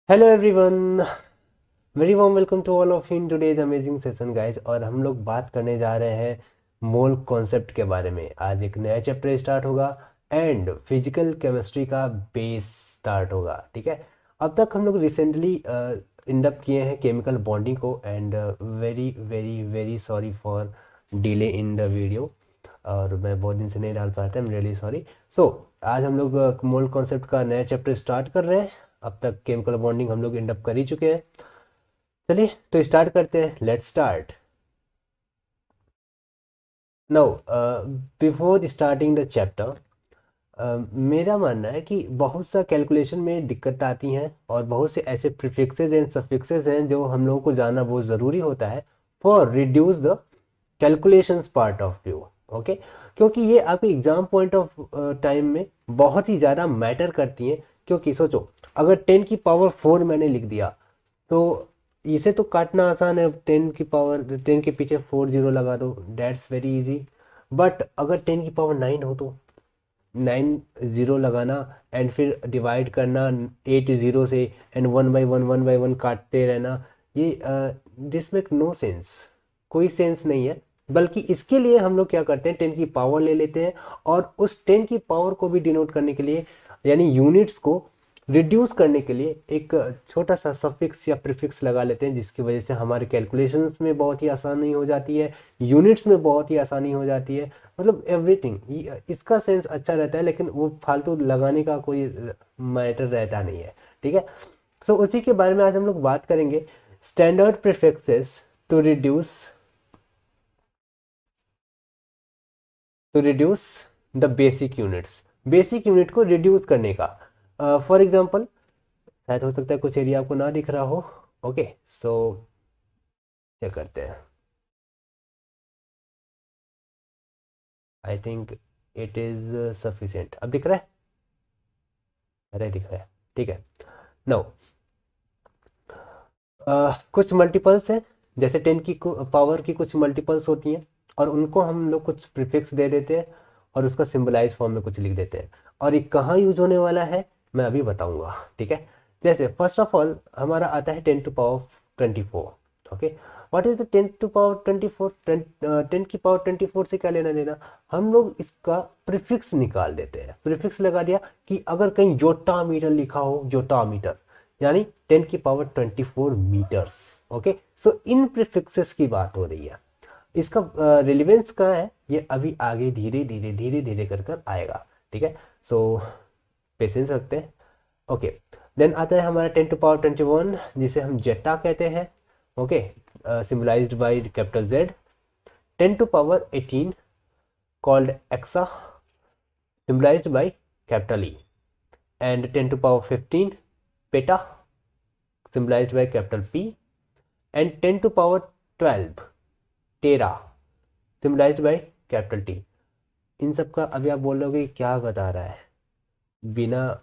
Hello everyone, very warm welcome to all of you in today's amazing session guys. और हम लोग बात करने जा रहे हैं मोल कॉन्सेप्ट के बारे में। आज एक नया चैप्टर स्टार्ट होगा एंड फिजिकल केमिस्ट्री का बेस स्टार्ट होगा। ठीक है, अब तक हम लोग रिसेंटली इंडअप किए हैं केमिकल बॉन्डिंग को and very very very sorry for delay in the video. और मैं बहुत दिन से नहीं डाल पाया था, आई एम रियली सॉरी। सो आज हम लोग मोल कॉन्सेप्ट का नया चैप्टर स्टार्ट कर रहे हैं। अब तक केमिकल बॉन्डिंग हम लोग एंड अप कर ही चुके हैं। चलिए तो स्टार्ट करते हैं, let's start now. Before starting the chapter, मेरा मानना है कि बहुत सा कैलकुलेशन में दिक्कत आती हैं और बहुत से ऐसे प्रीफिक्सेस एंड सफिक्सेस हैं जो हम लोगों को जानना बहुत ज़रूरी होता है for reduce the calculations part of view. Okay, क्योंकि ये आपके एग्जाम पॉइंट ऑफ टाइम में बहुत ही ज़्यादा मैटर करती हैं। क्योंकि सोचो, अगर 10 की पावर 4 मैंने लिख दिया तो इसे तो काटना आसान है। 10 के पीछे 4 जीरो लगा दो, दैट्स वेरी इजी। बट अगर 10 की पावर 9 हो तो 9 जीरो लगाना एंड फिर डिवाइड करना 8 जीरो से एंड वन बाई वन काटते रहना, ये दिस मेक नो सेंस, कोई सेंस नहीं है। बल्कि इसके लिए हम लोग क्या करते हैं, 10 की पावर ले लेते हैं और उस 10 की पावर को भी डिनोट करने के लिए, यानी यूनिट्स को रिड्यूस करने के लिए एक छोटा सा सफिक्स या प्रीफिक्स लगा लेते हैं, जिसकी वजह से हमारे कैलकुलेशंस में बहुत ही आसानी हो जाती है, यूनिट्स में बहुत ही आसानी हो जाती है। मतलब एवरीथिंग, इसका सेंस अच्छा रहता है, लेकिन वो फालतू लगाने का कोई मैटर रहता नहीं है। ठीक है, सो उसी के बारे में आज हम लोग बात करेंगे। Standard prefixes to reduce the basic units, basic unit को रिड्यूस करने का। फॉर एग्जांपल, शायद हो सकता है कुछ एरिया आपको ना दिख रहा हो। ओके, सो क्या करते हैं, I think it is sufficient. अब दिख रहा है? अरे दिख रहा है, ठीक है। नाउ कुछ मल्टीपल्स हैं, जैसे 10 की पावर की कुछ मल्टीपल्स होती हैं और उनको हम लोग कुछ प्रीफिक्स दे देते हैं और उसका सिंबलाइज फॉर्म में कुछ लिख देते हैं। और ये कहाँ यूज होने वाला है मैं अभी बताऊंगा। ठीक है, जैसे फर्स्ट ऑफ ऑल हमारा आता है 10 to the power 24। Okay, what is the 10 to the power 24? 10 की पावर 24 से क्या लेना देना, हम लोग इसका प्रीफिक्स निकाल देते हैं। प्रीफिक्स लगा दिया कि अगर कहीं जोटा मीटर लिखा हो, जोटा मीटर यानी 10 की पावर 24 मीटर्स। ओके, सो इन प्रीफिक्सेस की बात हो रही है। इसका रिलेवेंस कहाँ है, ये अभी आगे धीरे धीरे धीरे धीरे कर कर आएगा। ठीक है, सो पेशेंस रखते हैं। ओके, देन आता है हमारा 10 to the power 21, जिसे हम जेटा कहते हैं। Okay, symbolized by capital Z. 10 to the power 18 called exa, symbolized by capital E. And 10 to the power 15 peta, symbolized by capital P, and 10 to the power 12 tera, symbolized by capital T। इन सब का अभी आप बोल रहे हो कि क्या बता रहा है, बिना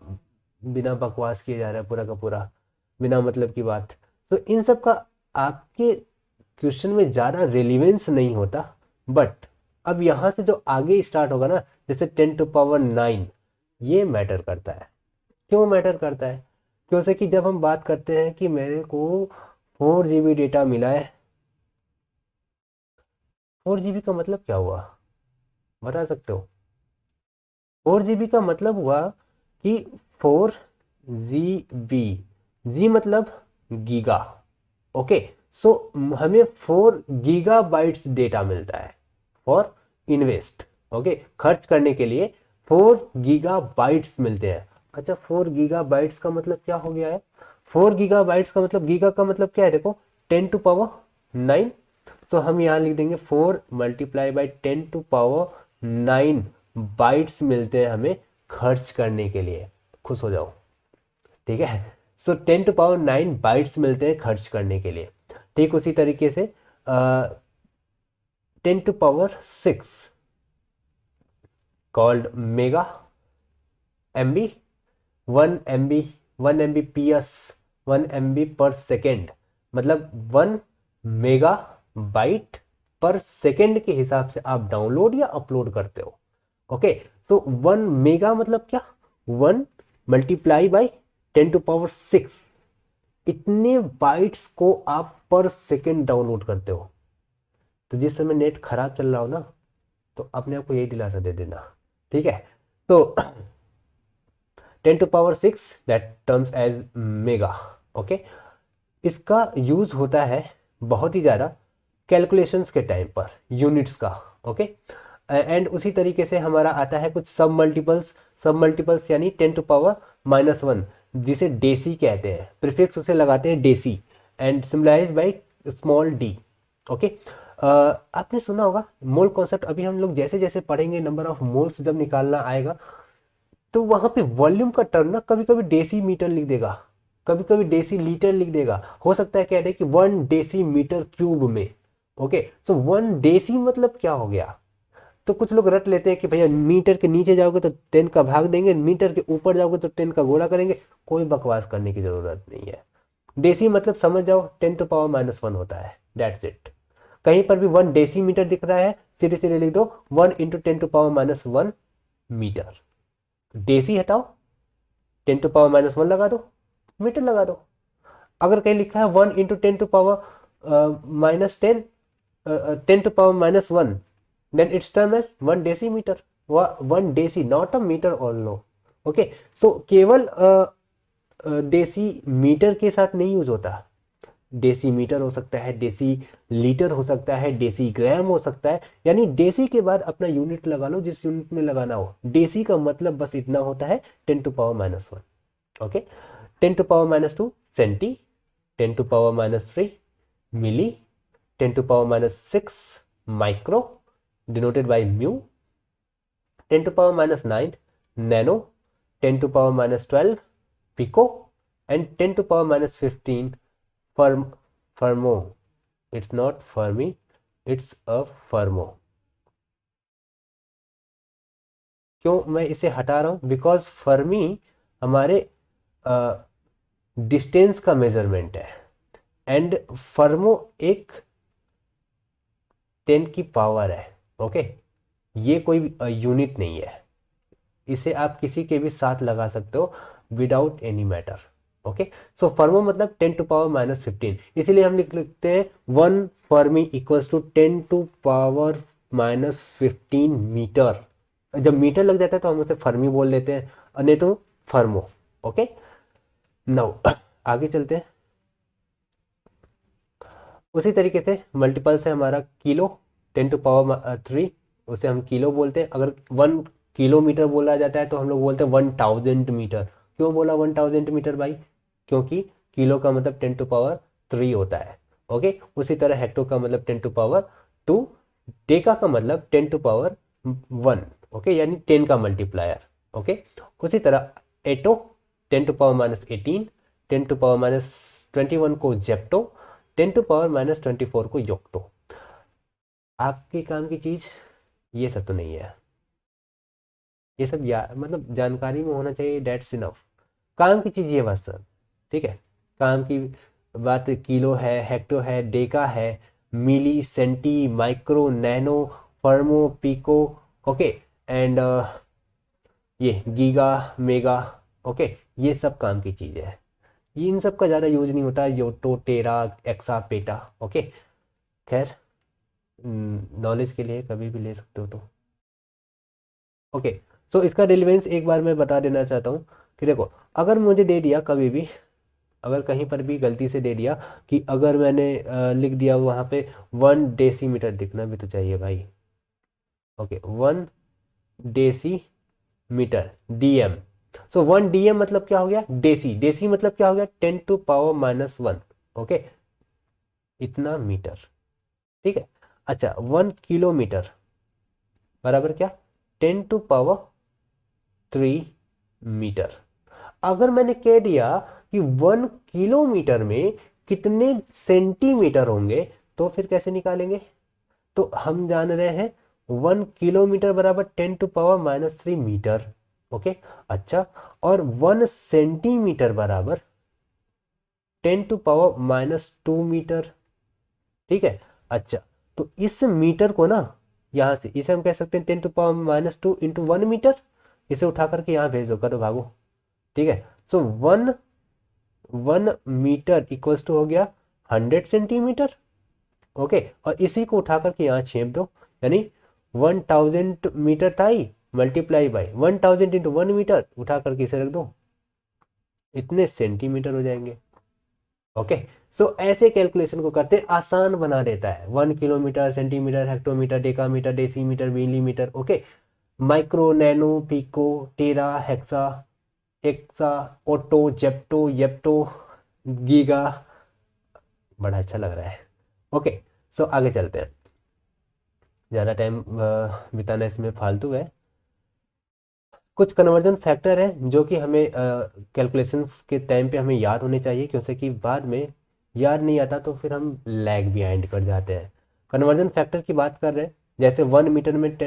बिना बकवास किए जा रहा है पूरा का पूरा, बिना मतलब की बात। तो इन सब का आपके क्वेश्चन में ज़्यादा रेलिवेंस नहीं होता। बट अब यहाँ से जो आगे स्टार्ट होगा ना, जैसे 10 to the power 9, ये मैटर करता है। क्यों मैटर करता है? क्योंकि कि जब हम बात करते हैं कि मेरे को 4 GB डेटा मिला है, 4 GB का मतलब क्या हुआ बता सकते हो? 4 GB का मतलब हुआ कि 4 GB, जी मतलब गीगा। ओके, सो हमें 4 GB डेटा मिलता है फॉर इन्वेस्ट। ओके, खर्च करने के लिए 4 GB मिलते हैं। अच्छा, 4 GB का मतलब क्या हो गया है? 4 GB का मतलब, गीगा का मतलब क्या है देखो, 10 to the power 9। सो हम यहाँ लिख देंगे 4 × 10 to the power 9 बाइट्स मिलते हैं हमें खर्च करने के लिए। खुश हो जाओ। ठीक है, सो 10 to the power 9 बाइट्स मिलते हैं खर्च करने के लिए। ठीक उसी तरीके से 10 to the power 6 called mega MB, 1 MB, 1 MBps, 1 MB/सेकेंड, मतलब 1 MB/सेकेंड के हिसाब से आप डाउनलोड या अपलोड करते हो। ओके, सो 1 मेगा मतलब क्या, 1 multiply by 10 to the power 6 इतने बाइट्स को आप पर सेकेंड डाउनलोड करते हो। तो जिस समय नेट खराब चल रहा हो ना, तो अपने आप को यही दिलासा दे देना, ठीक है। तो 10⁶ that terms as mega, okay. इसका यूज होता है बहुत ही ज़्यादा कैलकुलेशंस के टाइम पर, यूनिट्स का, ओके। एंड उसी तरीके से हमारा आता है कुछ सब मल्टीपल्स यानी 10⁻⁻1, जिसे डेसी कहते हैं, प्रीफिक्स उसे लगाते हैं deci and symbolise by small D, okay. आपने सुना होगा मोल कॉन्सेप्ट, अभी हम लोग जैसे जैसे पढ़ेंगे नंबर ऑफ मोल्स जब निकालना आएगा, तो वहां पे वॉल्यूम का टर्म ना कभी कभी डेसी मीटर लिख देगा, कभी कभी डेसी लीटर लिख देगा, हो सकता है कह दे कि 1 डेसीमीटर क्यूब में, ओके। सो 1 डेसी मतलब क्या हो गया, तो कुछ लोग रट लेते हैं कि भैया मीटर के नीचे जाओगे तो 10 का भाग देंगे, मीटर के ऊपर जाओगे तो 10 का गुणा करेंगे। कोई बकवास करने की जरूरत नहीं है। डेसी मतलब समझ जाओ 10⁻⁻1 होता है, दैट्स इट। कहीं पर भी 1 डेसीमीटर दिख रहा है, सीधे सीधे लिख दो 1 × 10⁻⁻1 मीटर। डेसी हटाओ, 10⁻⁻1 लगा दो, मीटर लगा दो। अगर कहीं लिखा है 1 × 10⁻⁻10 10⁻⁻1, then its term as 1 decimetre. 1 deci, not a metre और लो, ओके। सो केवल डेसीमीटर के साथ नहीं यूज होता, डेसीमीटर हो सकता है, डेसी लीटर हो सकता है, डेसी ग्राम हो सकता है। यानी डेसी के बाद अपना यूनिट लगा लो जिस यूनिट में लगाना हो। डेसी का मतलब बस इतना होता है 10⁻⁻1, okay. 10⁻⁻2 centi, 10⁻⁻3 milli, 10⁻⁻6 micro denoted by mu, 10⁻⁹ nano, 10⁻12 pico and 10⁻15 फर्मो। It's not fermi, it's a फर्मो। क्यों मैं इसे हटा रहा हूं, बिकॉज फर्मी हमारे डिस्टेंस का मेजरमेंट है एंड फर्मो एक 10 की पावर है, ओके। ये कोई यूनिट नहीं है, इसे आप किसी के भी साथ लगा सकते हो विदाउट एनी मैटर, ओके। सो फर्मो मतलब 10⁻⁻15, इसीलिए हम लिखते हैं 1 फर्मी इक्वल्स टू 10⁻⁻15 मीटर। जब मीटर लग जाता है तो हम उसे फर्मी बोल देते हैं, और नहीं तो फर्मो, ओके। नाउ आगे चलते हैं। उसी तरीके से मल्टीपल से हमारा किलो, 10⁻3, उसे हम किलो बोलते हैं। अगर 1 किलोमीटर बोला जाता है तो हम लोग बोलते हैं 1000 मीटर। क्यों बोला 1000 मीटर भाई, क्योंकि किलो का मतलब 10⁻3 होता है, ओके। उसी तरह हेक्टो का मतलब 10⁻2, डेका का मतलब 10⁻1, ओके, यानी 10 का मल्टीप्लायर, ओके। उसी तरह एटो 10⁻18, 10⁻21 को जेप्टो, 10⁻24 को योक्टो। आपके काम की चीज ये सब तो नहीं है, ये सब मतलब जानकारी में होना चाहिए, डेट्स इनफ। काम की चीज ये बस सब, ठीक है। काम की बात किलो है, हेक्टो है, डेका है, मिली, सेंटी, माइक्रो, नैनो, फर्मो, पिको, ओके, एंड ये गीगा, मेगा, ओके। ये सब काम की चीज है, ये इन सब का ज़्यादा यूज नहीं होता, योटो, टेरा, एक्सा, पेटा, ओके। खैर, नॉलेज के लिए कभी भी ले सकते हो तो, ओके। सो इसका रिलेवेंस एक बार मैं बता देना चाहता हूँ कि देखो, अगर मुझे दे दिया कभी भी, अगर कहीं पर भी गलती से दे दिया कि अगर मैंने लिख दिया वहाँ पे 1 डेसीमीटर, दिखना भी तो चाहिए भाई, ओके, 1 डेसीमीटर, डीएम। सो 1 डीएम मतलब क्या हो गया, डेसी। डेसी मतलब क्या हो गया, 10⁻⁻1, ओके, इतना मीटर, ठीक है। अच्छा, 1 किलोमीटर बराबर क्या, 10⁻3 मीटर। अगर मैंने कह दिया कि 1 किलोमीटर में कितने सेंटीमीटर होंगे, तो फिर कैसे निकालेंगे। तो हम जान रहे हैं 1 किलोमीटर बराबर 10⁻⁻3 मीटर, ओके। अच्छा, और 1 सेंटीमीटर बराबर 10⁻⁻2 मीटर, ठीक है। अच्छा, तो इस मीटर को ना यहाँ से इसे हम कह सकते हैं 10⁻⁻2 इंटू 1 मीटर। इसे उठा करके यहाँ भेज दो, करो भागो, ठीक है। सो 1 1 मीटर इक्वल्स टू हो गया 100 सेंटीमीटर। ओके, और इसी को उठा करके यहाँ छेप दो, यानी 1000 मीटर था ही, मल्टीप्लाई बाई 1000 इंटू 1 मीटर, उठा करके इसे रख दो, इतने सेंटीमीटर हो जाएंगे। ओके, सो ऐसे कैलकुलेशन को करते आसान बना देता है। 1 kilometre, centimetre, hectometre, decametre, decimetre, millimetre. Okay, micro, nano, pico, tera, hexa, exa, atto, zepto, yocto, giga. बड़ा अच्छा लग रहा है। ओके, सो आगे चलते हैं, ज़्यादा टाइम बिताना इसमें फालतू है। कुछ कन्वर्जन फैक्टर है जो कि हमें कैलकुलेशंस के टाइम पे हमें याद होने चाहिए, क्योंकि कि बाद में याद नहीं आता तो फिर हम लैग बिहाइंड कर जाते हैं। कन्वर्जन फैक्टर की बात कर रहे हैं, जैसे 1 मीटर में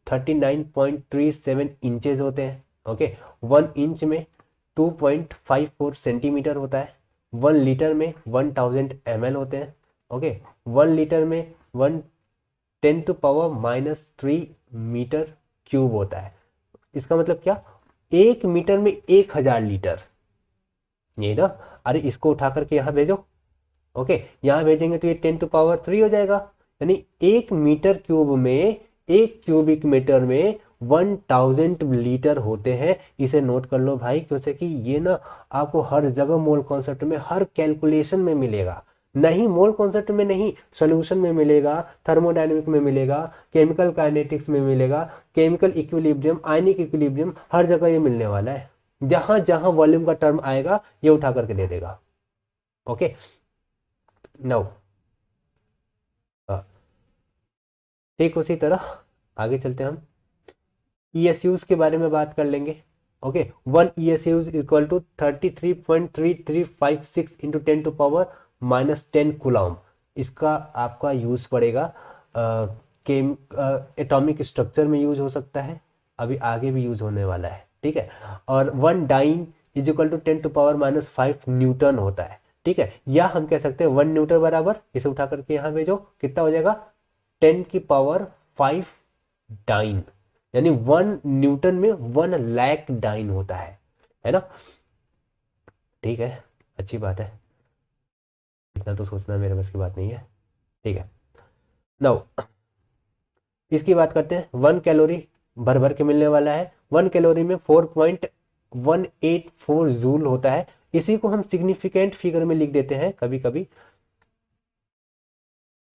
39.37 इंचेस होते हैं। ओके, 1 इंच में 2.54 सेंटीमीटर होता है। 1 लीटर में 1000 ml होते हैं। ओके, 1 लीटर में 1 10⁻³ मीटर होता है। इसका मतलब क्या, 1 मीटर में 1000 लीटर, ये ना। अरे इसको उठा करके यहाँ भेजो। ओके, यहाँ भेजेंगे तो ये 10⁻³ हो जाएगा, यानी 1 मीटर क्यूब में, 1 क्यूबिक मीटर में 1000 लीटर होते हैं। इसे नोट कर लो भाई, क्योंकि ये ना आपको हर जगह मोल कॉन्सेप्ट में, हर कैलकुलेशन में मिलेगा। नहीं, मोल कॉन्सेप्ट में नहीं, सोल्यूशन में मिलेगा, थर्मोडायनेमिक में मिलेगा, केमिकल काइनेटिक्स में मिलेगा, केमिकल इक्विलिब्रियम, आयनिक इक्विलिब्रियम, हर जगह ये मिलने वाला है। जहां जहां वॉल्यूम का टर्म आएगा ये उठा करके दे देगा। ओके, नाउ ठीक उसी तरह आगे चलते हैं हम, ESUs के बारे में बात कर लेंगे। Okay, 1 ESU equal to 33.3356 into 10⁻⁻10 coulomb. इसका आपका यूज पड़ेगा केम एटॉमिक स्ट्रक्चर में यूज हो सकता है, अभी आगे भी यूज होने वाला है। ठीक है, और 1 dyne is equal to 10⁻⁵ newton होता है। ठीक है, या हम कह सकते हैं 1 न्यूटन बराबर, इसे उठा करके यहाँ भेजो, कितना हो जाएगा 10⁵ डाइन, यानी 1 न्यूटन में 1 लाख डाइन होता है ना। ठीक है, अच्छी बात है, इतना तो सोचना मेरे बस की बात नहीं है। ठीक है, नाउ इसकी बात करते हैं। 1 कैलोरी भर भर के मिलने वाला है। 1 कैलोरी में 4.184 जूल होता है। इसी को हम सिग्निफिकेंट फिगर में लिख देते हैं, कभी कभी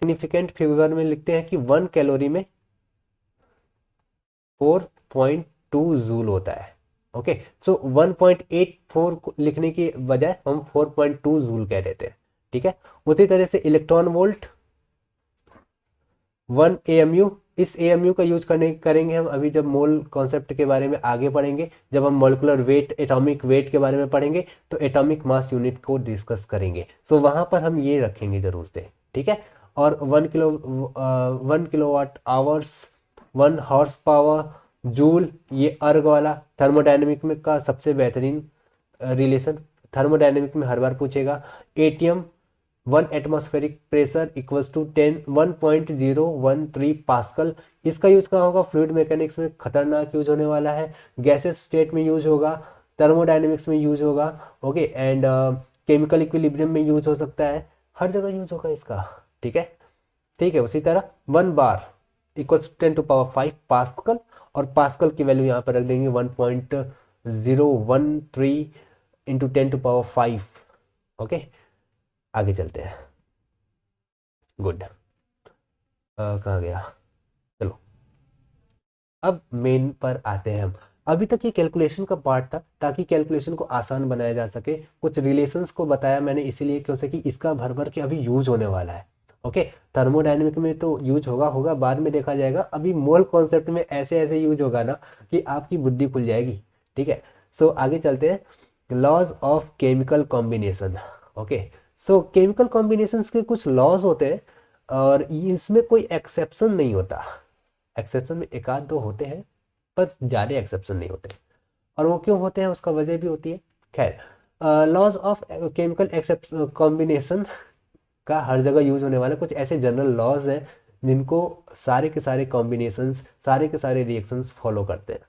सिग्निफिकेंट फिगर में लिखते हैं कि 1 कैलोरी में 4.2 जूल होता है। ओके, सो 1.84 लिखने की बजाय हम 4.2 जूल कह देते हैं। ठीक है, उसी तरह से इलेक्ट्रॉन वोल्ट 1 AMU, इस AMU का यूज करेंगे हम अभी जब मोल कॉन्सेप्ट के बारे में आगे पढ़ेंगे, जब हम मॉलिक्यूलर वेट, एटॉमिक वेट के बारे में पढ़ेंगे तो एटॉमिक मास यूनिट को डिस्कस करेंगे। सो वहां पर हम ये रखेंगे जरूर से। ठीक है, और 1 kilowatt hours, 1 horse power, joule, ये अर्ग वाला थर्मोडायनेमिक में का सबसे बेहतरीन रिलेशन, थर्मोडायनेमिक में हर बार पूछेगा। ATM 1 atmospheric pressure equals to 1.013 pascal. इसका यूज कहाँ होगा, फ्लूइड मैकेनिक्स में खतरनाक यूज होने वाला है, गैसेस स्टेट में यूज होगा, थर्मोडायनेमिक्स में यूज होगा। ओके, एंड केमिकल इक्विलिब्रियम में यूज हो सकता है, हर जगह यूज होगा इसका। ठीक है, ठीक है, उसी तरह 1 बार इक्वल्स 10⁵ पास्कल, और पास्कल की वैल्यू यहाँ पर रख देंगे 1.013 इंटू 10⁵। ओके, आगे चलते हैं। गुड, कहाँ गया, चलो अब मेन पर आते हैं हम। अभी तक ये कैलकुलेशन का पार्ट था, ताकि कैलकुलेशन को आसान बनाया जा सके। कुछ रिलेशंस को बताया मैंने इसीलिए, क्योंकि कि इसका भर भर के अभी यूज होने वाला है। ओके, थर्मोडायनेमिक में तो यूज होगा बाद में देखा जाएगा, अभी मोल कॉन्सेप्ट में ऐसे ऐसे यूज होगा ना कि आपकी बुद्धि खुल जाएगी। ठीक है, सो आगे चलते हैं, laws of chemical combination. Okay, so chemical combinations के कुछ लॉज होते हैं, और इसमें कोई एक्सेप्शन नहीं होता। एक्सेप्शन में एक आध दो होते हैं, पर ज़्यादा एक्सेप्शन नहीं होते। और वो क्यों होते हैं उसका वजह भी होती है। खैर, laws of chemical except combination का हर जगह यूज होने वाले कुछ ऐसे जनरल लॉज हैं जिनको सारे के सारे कॉम्बिनेशंस, सारे के सारे रिएक्शंस फॉलो करते हैं।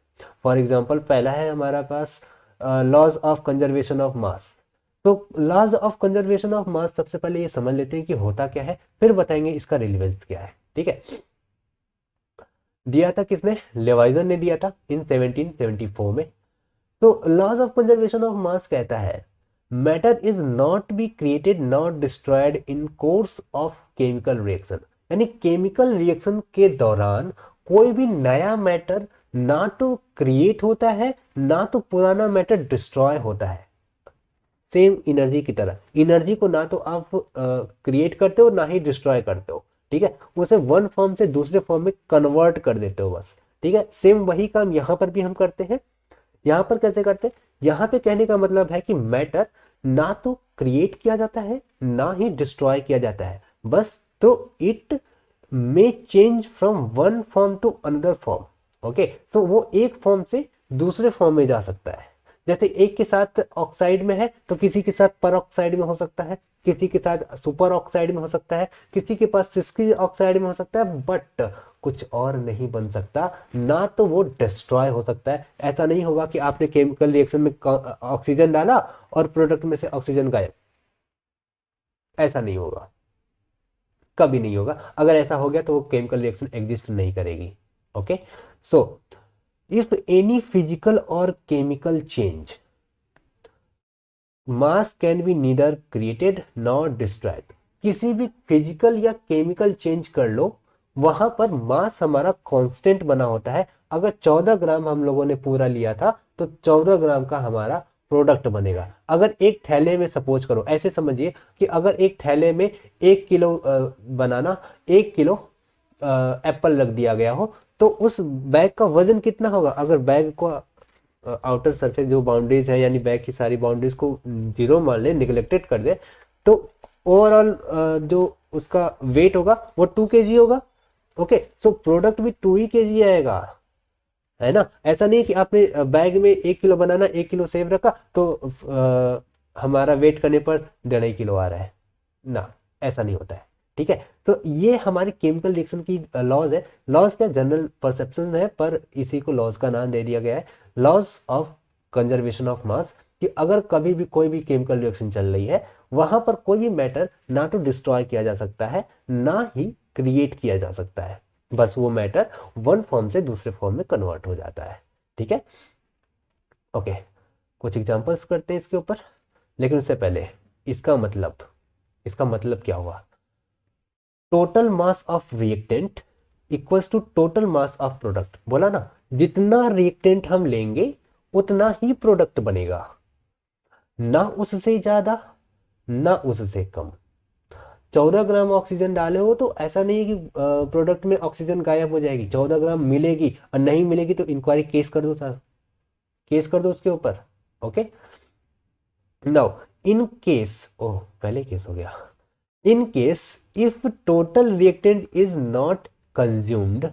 फॉर एग्जांपल, पहला है हमारा पास laws of conservation of mass. तो laws of conservation of mass सबसे पहले ये समझ लेते हैं कि होता क्या है, फिर बताएंगे इसका रिलेवेंस क्या है। ठीक है, दिया था किसने, लेवाइजर ने दिया था इन 1774 में। तो laws of conservation of mass कहता है matter is not be created not destroyed in course of chemical reaction, यानी केमिकल रिएक्शन के दौरान कोई भी नया मैटर ना तो क्रिएट होता है ना तो पुराना मैटर डिस्ट्रॉय होता है। सेम एनर्जी की तरह, एनर्जी को ना तो आप क्रिएट करते हो ना ही डिस्ट्रॉय करते हो। ठीक है, उसे वन फॉर्म से दूसरे फॉर्म में कन्वर्ट कर देते हो बस। ठीक है, सेम वही काम यहाँ पर भी हम करते हैं। यहाँ पर कैसे करते हैं, यहाँ पे कहने का मतलब है कि मैटर ना तो क्रिएट किया जाता है ना ही डिस्ट्रॉय किया जाता है बस, तो it may change from one form to another form. Okay, so वो एक फॉर्म से दूसरे फॉर्म में जा सकता है। जैसे एक के साथ ऑक्साइड में है तो किसी के साथ पर ऑक्साइड में हो सकता है, किसी के साथ सुपर ऑक्साइड में हो सकता है, किसी के पास सिस्की ऑक्साइड में हो सकता है, बट कुछ और नहीं बन सकता, ना तो वो डिस्ट्रॉय हो सकता है। ऐसा नहीं होगा कि आपने केमिकल रिएक्शन में ऑक्सीजन डाला और प्रोडक्ट में से ऑक्सीजन गायब, ऐसा नहीं होगा, कभी नहीं होगा। अगर ऐसा हो गया तो वो केमिकल रिएक्शन एग्जिस्ट नहीं करेगी। Okay, so if any physical और chemical change mass can be neither created nor destroyed, किसी भी फिजिकल या केमिकल चेंज कर लो, वहां पर मास हमारा कांस्टेंट बना होता है। अगर 14 ग्राम हम लोगों ने पूरा लिया था तो 14 ग्राम का हमारा प्रोडक्ट बनेगा। अगर एक थैले में सपोज करो, ऐसे समझिए कि अगर एक थैले में 1 किलो बनाना, 1 किलो एप्पल रख दिया गया हो, तो उस बैग का वजन कितना होगा। अगर बैग को आउटर सरफेस जो बाउंड्रीज है यानी बैग की सारी बाउंड्रीज को जीरो मान ले, निगलेक्टेड कर दे, तो ओवरऑल जो उसका वेट होगा वो 2 kg होगा। ओके, सो प्रोडक्ट भी 2 ही kg आएगा, है ना। ऐसा नहीं कि आपने बैग में 1 किलो बनाना 1 किलो सेव रखा तो हमारा वेट करने पर 1.5 किलो आ रहा है ना, ऐसा नहीं होता है। ठीक है, तो ये हमारी केमिकल रिएक्शन की लॉज है। लॉज क्या जनरल परसेप्शन है, पर इसी को लॉज का नाम दे दिया गया है, laws of conservation of mass. कि अगर कभी भी कोई भी केमिकल रिएक्शन चल रही है, वहां पर कोई भी मैटर ना तो डिस्ट्रॉय किया जा सकता है ना ही क्रिएट किया जा सकता है, बस वो मैटर वन फॉर्म से दूसरे फॉर्म में कन्वर्ट हो जाता है। ठीक है, ओके, कुछ एग्जांपल्स करते हैं इसके ऊपर, लेकिन उससे पहले इसका मतलब क्या हुआ। Total mass of reactant equals to total mass of product, बोला ना, जितना रिएक्टेंट हम लेंगे उतना ही प्रोडक्ट बनेगा, ना उससे ज्यादा ना उससे कम। 14 ग्राम ऑक्सीजन डाले हो तो ऐसा नहीं है कि प्रोडक्ट में ऑक्सीजन गायब हो जाएगी, 14 ग्राम मिलेगी, और नहीं मिलेगी तो इंक्वायरी केस कर दो सर, केस कर दो उसके ऊपर। ओके, नाउ इन केस, ओह पहले केस हो गया, in case if total reactant is not consumed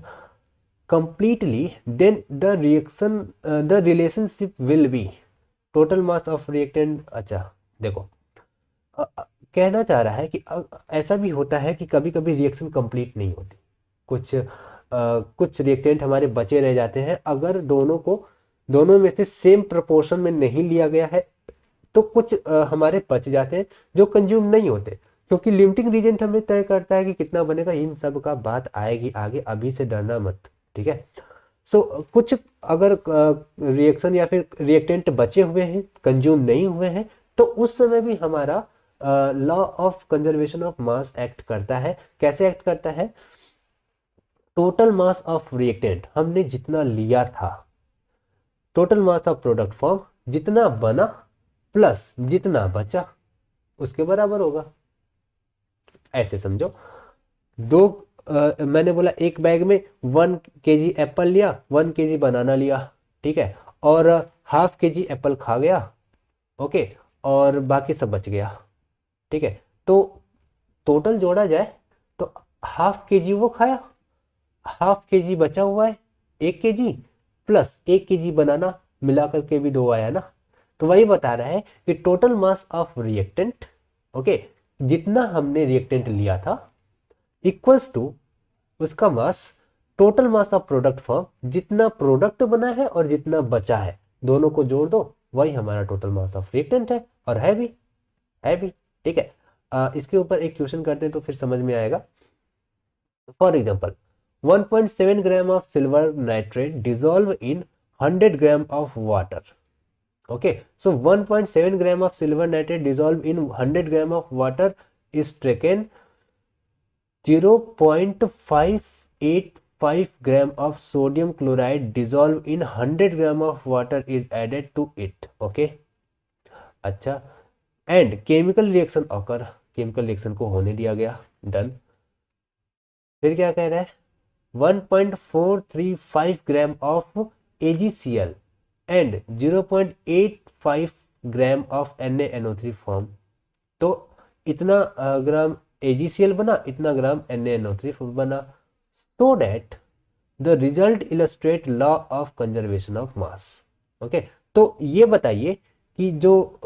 completely, then the relationship will be total mass of reactant। अच्छा देखो, कहना चाह रहा है कि ऐसा भी होता है कि कभी कभी रिएक्शन कंप्लीट नहीं होती, कुछ रिएक्टेंट हमारे बचे रह जाते हैं। अगर दोनों में से सेम प्रोपोर्शन में नहीं लिया गया है तो कुछ हमारे बच जाते हैं जो कंज्यूम नहीं होते, क्योंकि लिमिटिंग रीजेंट हमें तय करता है कि कितना बनेगा। इन सब का बात आएगी आगे, अभी से डरना मत। ठीक है, सो कुछ अगर रिएक्शन या फिर रिएक्टेंट बचे हुए हैं, कंज्यूम नहीं हुए हैं, तो उस समय भी हमारा law of conservation of mass act करता है। कैसे एक्ट करता है, टोटल मास ऑफ रिएक्टेंट हमने जितना लिया था, total mass of product form जितना बना प्लस जितना बचा उसके बराबर होगा। ऐसे समझो, मैंने बोला एक बैग में 1 kg एप्पल लिया, 1 kg बनाना लिया, ठीक है, और ½ kg एप्पल खा गया, ओके, और बाकी सब बच गया। ठीक है, तो टोटल जोड़ा जाए तो ½ kg वो खाया, ½ kg बचा हुआ है, 1 kg प्लस 1 kg बनाना, मिला करके भी 2 आया ना। तो वही बता रहा है कि total mass of reactant, okay, जितना हमने रिएक्टेंट लिया था इक्वल्स टू उसका mass total mass of product form, जितना प्रोडक्ट बना है और जितना बचा है, दोनों को जोड़ दो, वही हमारा टोटल मास ऑफ रिएक्टेंट है, और है भी। है भी, ठीक है। इसके ऊपर एक क्वेश्चन करते हैं तो फिर समझ में आएगा। For example 1.7 gram of silver nitrate dissolve in 100 gram of water. Okay, so 1.7 gram of silver nitrate dissolved in 100 gram of water is taken. 0.585 gram of sodium chloride dissolved in 100 gram of water is added to it. Okay, अच्छा, and chemical reaction occur, chemical reaction को होने दिया गया, done. फिर क्या कह रहा है, 1.435 gram of AgCl and 0.85 gram of NaNO3 form. तो इतना ग्राम AgCl बना, इतना ग्राम NaNO3 बना। So that the result illustrate law of conservation of mass. Okay, तो ये बताइए कि जो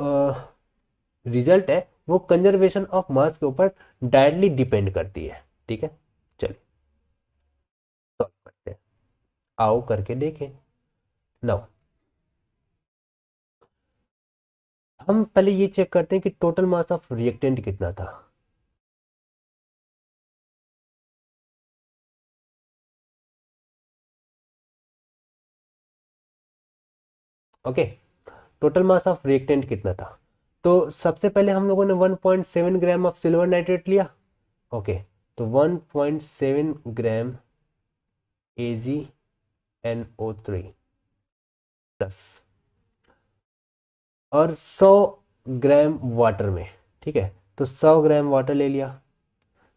रिजल्ट है वो कंजर्वेशन ऑफ मास के ऊपर डायरेक्टली डिपेंड करती है, ठीक है। चलिए सॉल्व करते हैं, आओ करके देखें। नाउ हम पहले ये चेक करते हैं कि टोटल मास ऑफ रिएक्टेंट कितना था। Okay, total mass of reactant कितना था। तो सबसे पहले हम लोगों ने 1.7 ग्राम ऑफ सिल्वर नाइट्रेट लिया। ओके, तो 1.7 ग्राम AgNO3 प्लस और 100 ग्राम वाटर में, ठीक है। तो 100 ग्राम वाटर ले लिया।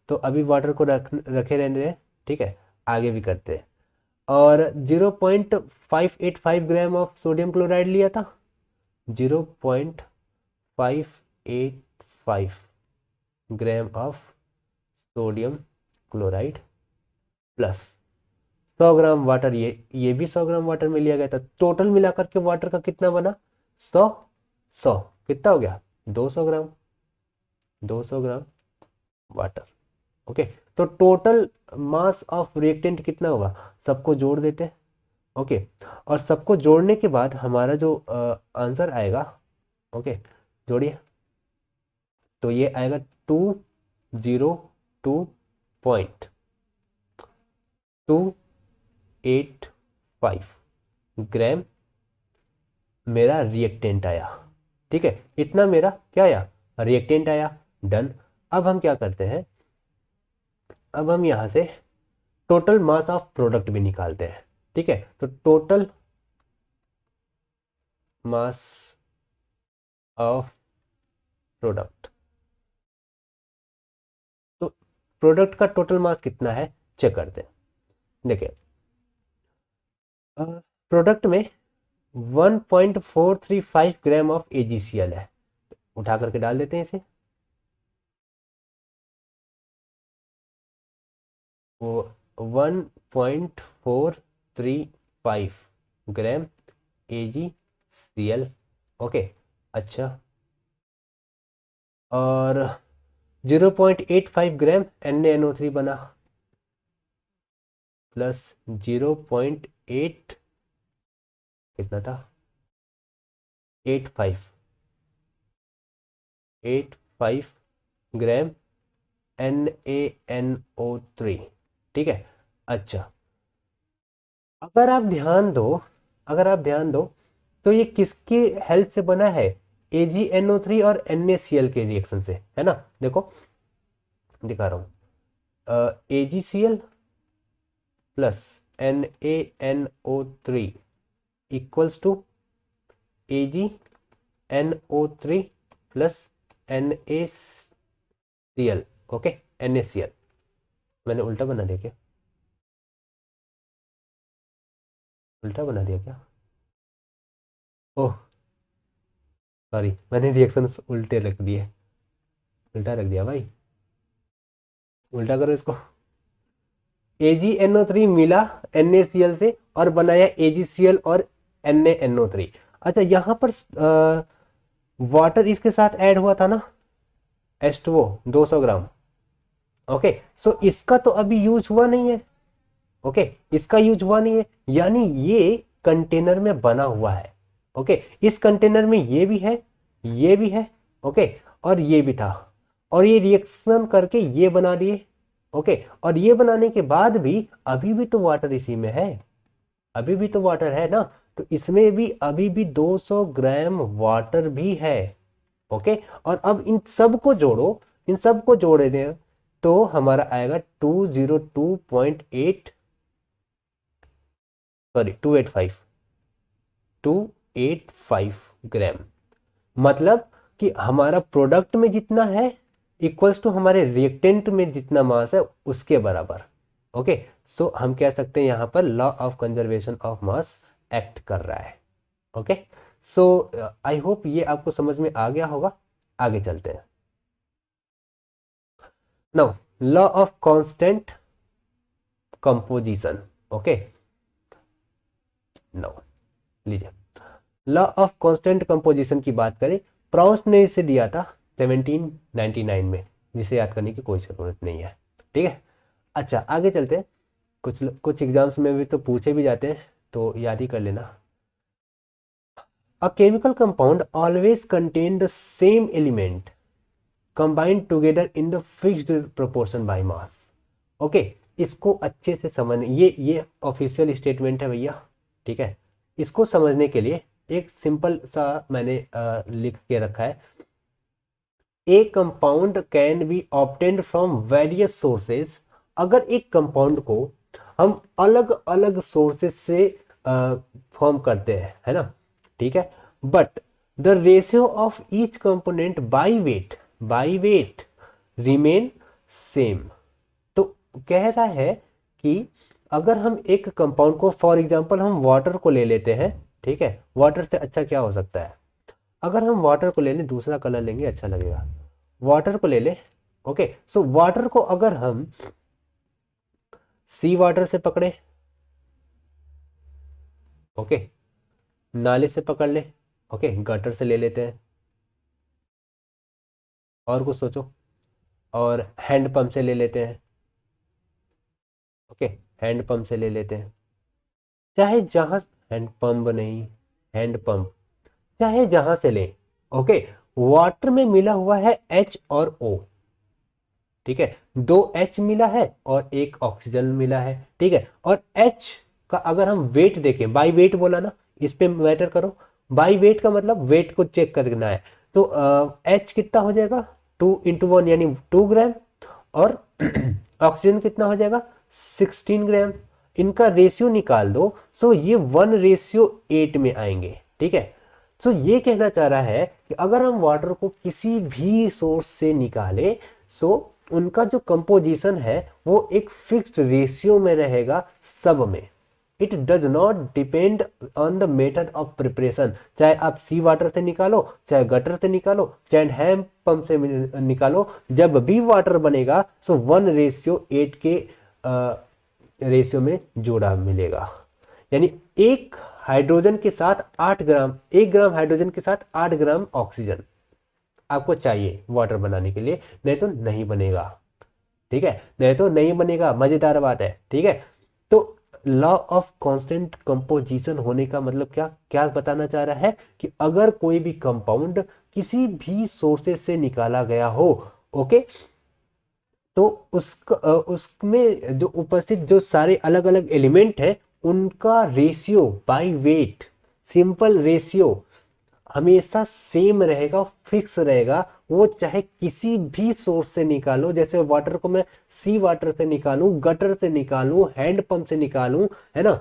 तो अभी वाटर को रखे रहने दें, ठीक है, आगे भी करते हैं। और 0.585 ग्राम ऑफ सोडियम क्लोराइड लिया था। 0.585 gram of sodium chloride plus 100 gram water, ये भी 100 ग्राम वाटर में लिया गया था। टोटल मिलाकर के वाटर का कितना बना, 100 100 कितना हो गया, 200 ग्राम, 200 ग्राम वाटर। ओके, तो टोटल मास ऑफ रिएक्टेंट कितना होगा, सबको जोड़ देते हैं। ओके, और सबको जोड़ने के बाद हमारा जो आंसर आएगा, ओके जोड़िए, तो ये आएगा 202.285 ग्राम मेरा रिएक्टेंट आया, ठीक है। इतना मेरा क्या आया, रिएक्टेंट आया, डन। अब हम क्या करते हैं, अब हम यहां से टोटल मास ऑफ प्रोडक्ट भी निकालते हैं, ठीक है। तो टोटल मास ऑफ प्रोडक्ट, तो प्रोडक्ट का टोटल मास कितना है चेक करते हैं। देखिए प्रोडक्ट में 1.435 ग्राम ऑफ AgCl है, उठा करके डाल देते हैं इसे। वो 1.435 ग्राम AgCl, ओके, अच्छा। और 0.85 ग्राम NaNO3 बना, प्लस 0.8 कितना था, 85 ग्राम NaNO3, ठीक है। अच्छा, अगर आप ध्यान दो, अगर आप ध्यान दो तो ये किसकी हेल्प से बना है, AgNO3 और NaCl के रिएक्शन से, है ना। देखो दिखा रहा हूं, AgCl plus NaNO3 equals to AgNO3 plus NaCl, okay, NaCl। मैंने उल्टा बना दिया क्या, उल्टा बना दिया क्या, ओह सॉरी, मैंने रिएक्शन उल्टे रख दिए, उल्टा रख दिया भाई, उल्टा करो इसको। AgNO3 मिला NaCl से और बनाया AgCl और NaNO3। अच्छा, यहाँ पर वाटर इसके साथ ऐड हुआ था ना, H2O 200 ग्राम, ओके। सो इसका तो अभी यूज हुआ नहीं है, ओके, इसका यूज हुआ नहीं है, यानी ये कंटेनर में बना हुआ है, ओके। इस कंटेनर में ये भी है, ये भी है, ओके। और ये भी था, और ये रिएक्शन करके ये बना दिए। ओके, और ये बनाने के बाद भी अभी भी तो वाटर इसी में है, अभी भी तो वाटर है ना, तो इसमें भी अभी भी 200 ग्राम वाटर भी है। ओके, और अब इन सब को जोड़ो, इन सब को जोड़े दें तो हमारा आएगा 202.8, सॉरी 285 ग्राम। मतलब कि हमारा प्रोडक्ट में जितना है इक्वल्स टू हमारे रिएक्टेंट में जितना मास है उसके बराबर। ओके, सो हम कह सकते हैं यहाँ पर law of conservation of mass act कर रहा है। ओके, सो आई होप ये आपको समझ में आ गया होगा। आगे चलते हैं। Now law of constant composition. Okay, now लीजिए, लॉ ऑफ कांस्टेंट कंपोजिशन की बात करें, प्राउस ने इसे दिया था 1799 में, जिसे याद करने की कोई जरूरत नहीं है। ठीक है, अच्छा आगे चलते हैं। कुछ एग्जाम्स में भी तो पूछे भी जाते हैं, तो याद ही कर लेना। A chemical compound always contain the same element combined together in the fixed proportion by mass. Okay, इसको अच्छे से समझ, ये ऑफिशियल स्टेटमेंट है भैया। ठीक है, इसको समझने के लिए एक सिंपल सा मैंने लिख के रखा है। ए compound can be obtained from various sources. अगर एक कंपाउंड को हम अलग अलग सोर्सेज से फॉर्म करते हैं, है ना, ठीक है, but the ratio of each component by wait remain same. तो कह रहा है कि अगर हम एक कंपाउंड को, फॉर एग्जांपल हम वाटर को ले लेते हैं, ठीक है, वाटर से अच्छा क्या हो सकता है, अगर हम वाटर को ले लें, दूसरा कलर लेंगे अच्छा लगेगा, वाटर को ले ले। ओके, सो वाटर को अगर हम सी वाटर से पकड़े, ओके, नाले से पकड़ ले, ओके, गटर से ले लेते हैं, और कुछ सोचो, और हैंड पंप से ले लेते हैं, ओके, हैंड पंप से ले लेते हैं, चाहे जहां, हैंड पंप नहीं, हैंड पंप, चाहे जहां से ले। ओके, वाटर में मिला हुआ है H और O, ठीक है, दो H मिला है और एक ऑक्सीजन मिला है, ठीक है, और H का अगर हम वेट देखें, बाई वेट बोला ना, इस पे मैटर करो, बाई वेट का मतलब वेट को चेक करना है, तो H कितना हो जाएगा, 2 × 1 यानी 2 ग्राम, और ऑक्सीजन कितना हो जाएगा 16 ग्राम। इनका रेशियो निकाल दो, सो ये 1:8 में आएंगे। ठीक है, सो ये कहना चाह रहा है कि अगर हम वाटर को किसी भी सोर्स से निकाले, सो उनका जो कंपोजिशन है वो एक फिक्स्ड रेशियो में रहेगा सब में। It does not depend on the method of preparation. चाहे आप सी वाटर से निकालो, चाहे गटर से निकालो, चाहे हैंड पंप से निकालो, जब भी वाटर बनेगा सो 1:8 के रेशियो में जोड़ा मिलेगा। यानी एक हाइड्रोजन के साथ 8 ग्राम, 1 ग्राम हाइड्रोजन के साथ 8 ग्राम ऑक्सीजन आपको चाहिए वाटर बनाने के लिए, नहीं तो नहीं बनेगा। ठीक है, नहीं तो नहीं बनेगा, मजेदार बात है। ठीक है, तो लॉ ऑफ कांस्टेंट कंपोजिशन होने का मतलब क्या क्या बताना चाह रहा है कि अगर कोई भी कंपाउंड किसी भी सोर्सेज से निकाला गया हो, ओके, तो उसमें जो उपस्थित जो सारे अलग अलग एलिमेंट हैं उनका ratio by weight, simple ratio हमेशा सेम रहेगा, फिक्स रहेगा। वो चाहे किसी भी सोर्स से निकालो, जैसे वाटर को मैं सी वाटर से निकालूं, गटर से निकालूं, हैंड पंप से निकालूं, है ना,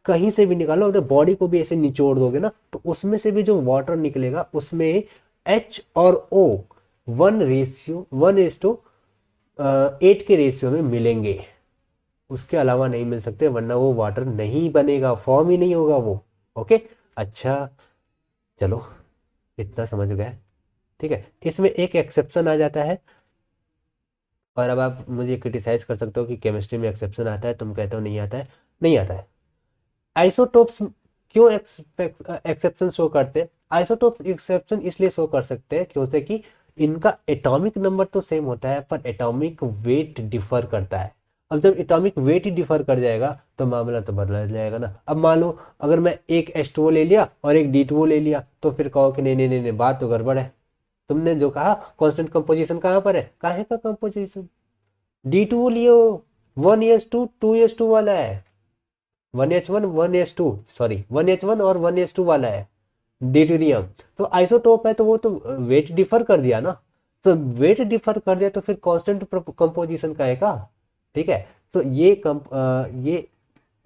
कहीं से भी निकालो, अपने बॉडी को भी ऐसे निचोड़ दोगे ना, तो उसमें से भी जो वाटर निकलेगा उसमें H और O 1:8 के रेशियो में मिलेंगे, उसके अलावा नहीं मिल सकते, वरना वो वाटर नहीं बनेगा, फॉर्म ही नहीं होगा वो। ओके, अच्छा चलो इतना समझ गए। ठीक है, इसमें एक एक्सेप्शन आ जाता है, और अब आप मुझे क्रिटिसाइज कर सकते हो कि केमिस्ट्री में एक्सेप्शन आता है, तुम कहते हो नहीं आता है, नहीं आता है। आइसोटोप्स क्यों एक्सेप्शन शो करते हैं? आइसोटोप एक्सेप्शन इसलिए शो कर सकते हैं क्योंकि कि इनका एटॉमिक नंबर तो सेम होता है पर एटॉमिक वेट डिफर करता है। अब जब एटॉमिक वेट ही डिफर कर जाएगा तो मामला तो बदल जाएगा ना। अब मान लो अगर मैं एक H2O ले लिया और एक D2O ले लिया, तो फिर कहो कि नहीं नहीं नहीं, नहीं बात तो गड़बड़ है, तुमने जो कहा कांस्टेंट कंपोजिशन कहाँ पर है, काहे का कंपोजिशन, D2 लियो, 1s2 2s2 वाला है, 1h1 1s2 सॉरी 1h1 और 1s2 वाला है ड्यूटेरियम। तो आइसोटोप है तो वो तो वेट डिफर कर दिया ना, तो वेट डिफर कर दिया तो फिर कांस्टेंट कंपोजिशन का है का, ठीक है। तो ये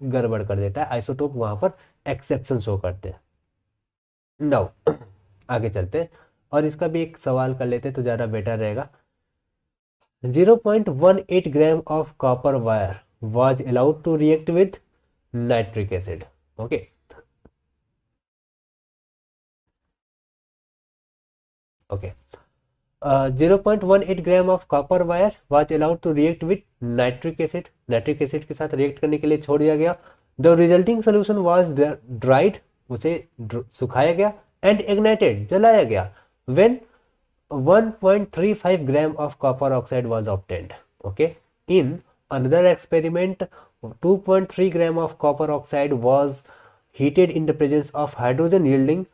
गड़बड़ कर देता है, आइसोटोप वहां पर एक्सेप्शन शो करते हैं। नाउ आगे चलते हैं और इसका भी एक सवाल कर लेते हैं तो ज़्यादा बेटर रहेगा। 0.18 gram of copper wire was allowed to react with nitric acid. Okay. 0.18 gram of copper wire was allowed to react with nitric acid. Nitric acid के साथ रिएक्ट करने के लिए छोड़ दिया गया। The resulting solution was dried, उसे सुखाया गया, एंड ignited, जलाया गया, when 1.35 gram of copper oxide was obtained. Okay. In another experiment, 2.3 gram of copper oxide was heated in the presence of hydrogen yielding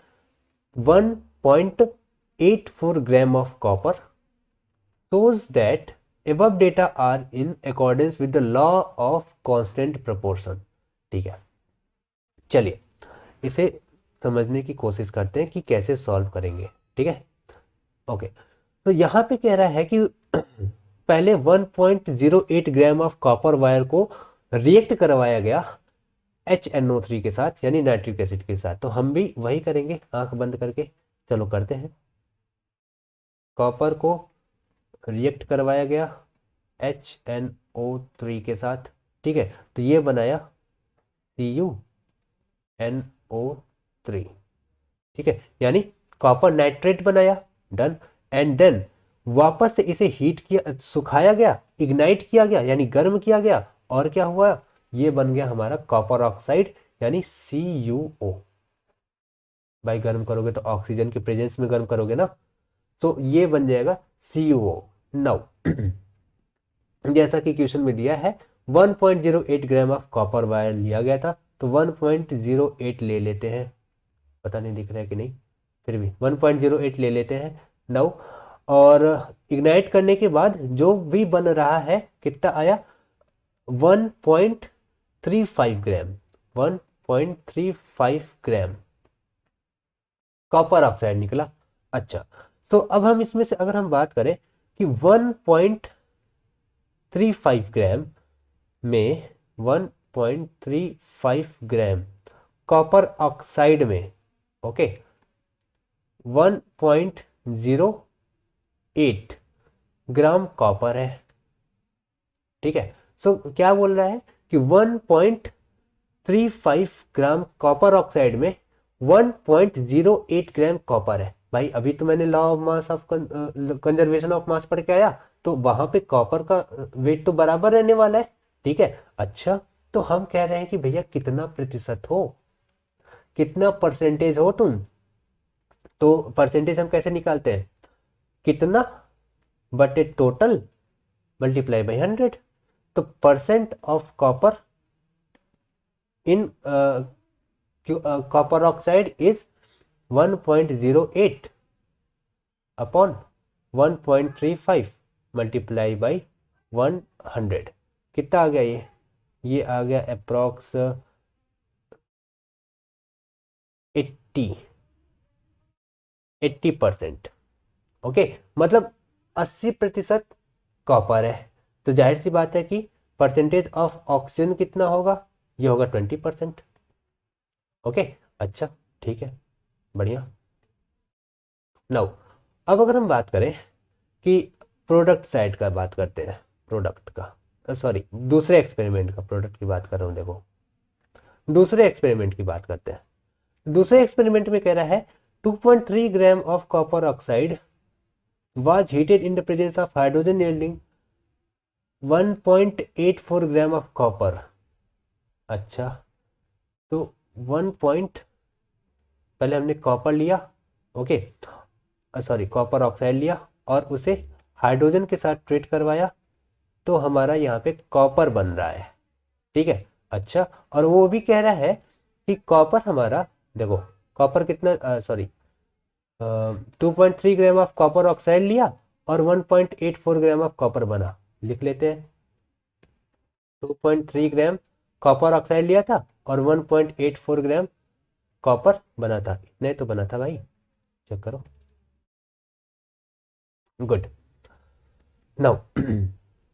1.84 gram of copper. Shows that above data are in accordance with the law of constant proportion. ठीक है, चलिए इसे समझने की कोशिश करते हैं कि कैसे सॉल्व करेंगे। ठीक है, ओके। तो यहाँ पे कह रहा है कि पहले 1.08 ग्राम ऑफ कॉपर वायर को रिएक्ट करवाया गया HNO3 के साथ, यानी नाइट्रिक एसिड के साथ। तो हम भी वही करेंगे, आंख बंद करके। चलो करते हैं। कॉपर को रिएक्ट करवाया गया HNO3 के साथ, ठीक है। तो ये बनाया CuNO3, ठीक है, यानी कॉपर नाइट्रेट बनाया, डन। एंड देन वापस से इसे हीट किया, सुखाया गया, इग्नाइट किया गया यानी गर्म किया गया, और क्या हुआ, ये बन गया हमारा कॉपर ऑक्साइड यानी CuO। भाई गर्म करोगे तो ऑक्सीजन के प्रेजेंस में गर्म करोगे ना, तो ये बन जाएगा CuO। नाउ जैसा कि क्वेश्चन में दिया है 1.08 ग्राम ऑफ कॉपर वायर लिया गया था, तो 1.08 ले लेते हैं, पता नहीं दिख रहा है कि नहीं, फिर भी 1.08 ले लेते हैं नाउ। और इग्नाइट करने के बाद जो भी बन रहा है कितना आया, 1.35 ग्राम, 1.35 ग्राम कॉपर ऑक्साइड निकला। अच्छा, तो अब हम इसमें से अगर हम बात करें कि 1.35 ग्राम में 1.35 ग्राम कॉपर ऑक्साइड में, ओके, 1.08 ग्राम कॉपर है, ठीक है। सो क्या बोल रहा है कि 1.35 ग्राम कॉपर ऑक्साइड में 1.08 ग्राम कॉपर है। भाई अभी तो मैंने law of mass of conservation of मास पढ़ के आया, तो वहां पे कॉपर का वेट तो बराबर रहने वाला है, ठीक है। अच्छा, तो हम कह रहे हैं कि भैया कितना प्रतिशत हो, कितना परसेंटेज हो तुम, तो परसेंटेज हम कैसे निकालते हैं, कितना बटे टोटल मल्टीप्लाई बाई 100। तो percent of copper in copper oxide is 1.08 upon 1.35 multiply by 100। कितना आ गया ये आ गया अप्रॉक्स 80%। ओके, मतलब 80% कॉपर है, तो जाहिर सी बात है कि परसेंटेज ऑफ ऑक्सीजन कितना होगा, ये होगा 20%। ओके, अच्छा ठीक है, बढ़िया। नाउ अब अगर हम बात करें कि प्रोडक्ट साइड का बात करते हैं, प्रोडक्ट का, सॉरी दूसरे एक्सपेरिमेंट का, प्रोडक्ट की बात कर रहा हूँ, देखो दूसरे एक्सपेरिमेंट की बात करते हैं। दूसरे एक्सपेरिमेंट में कह रहा है 2.3 gram of copper oxide was heated in the presence of hydrogen yielding 1.84 gram of copper. अच्छा, तो 1 पहले हमने कॉपर लिया, ओके, सॉरी कॉपर ऑक्साइड लिया और उसे हाइड्रोजन के साथ ट्रीट करवाया, तो हमारा यहाँ पे कॉपर बन रहा है, ठीक है। अच्छा, और वो भी कह रहा है कि कॉपर हमारा, देखो कॉपर कितना, sorry 2.3 gram of copper oxide लिया और 1.84 ग्राम ऑफ कॉपर बना। लिख लेते हैं, 2.3 ग्राम कॉपर ऑक्साइड लिया था और 1.84 ग्राम कॉपर बना था। नहीं तो बना था भाई, चेक करो। गुड। नाउ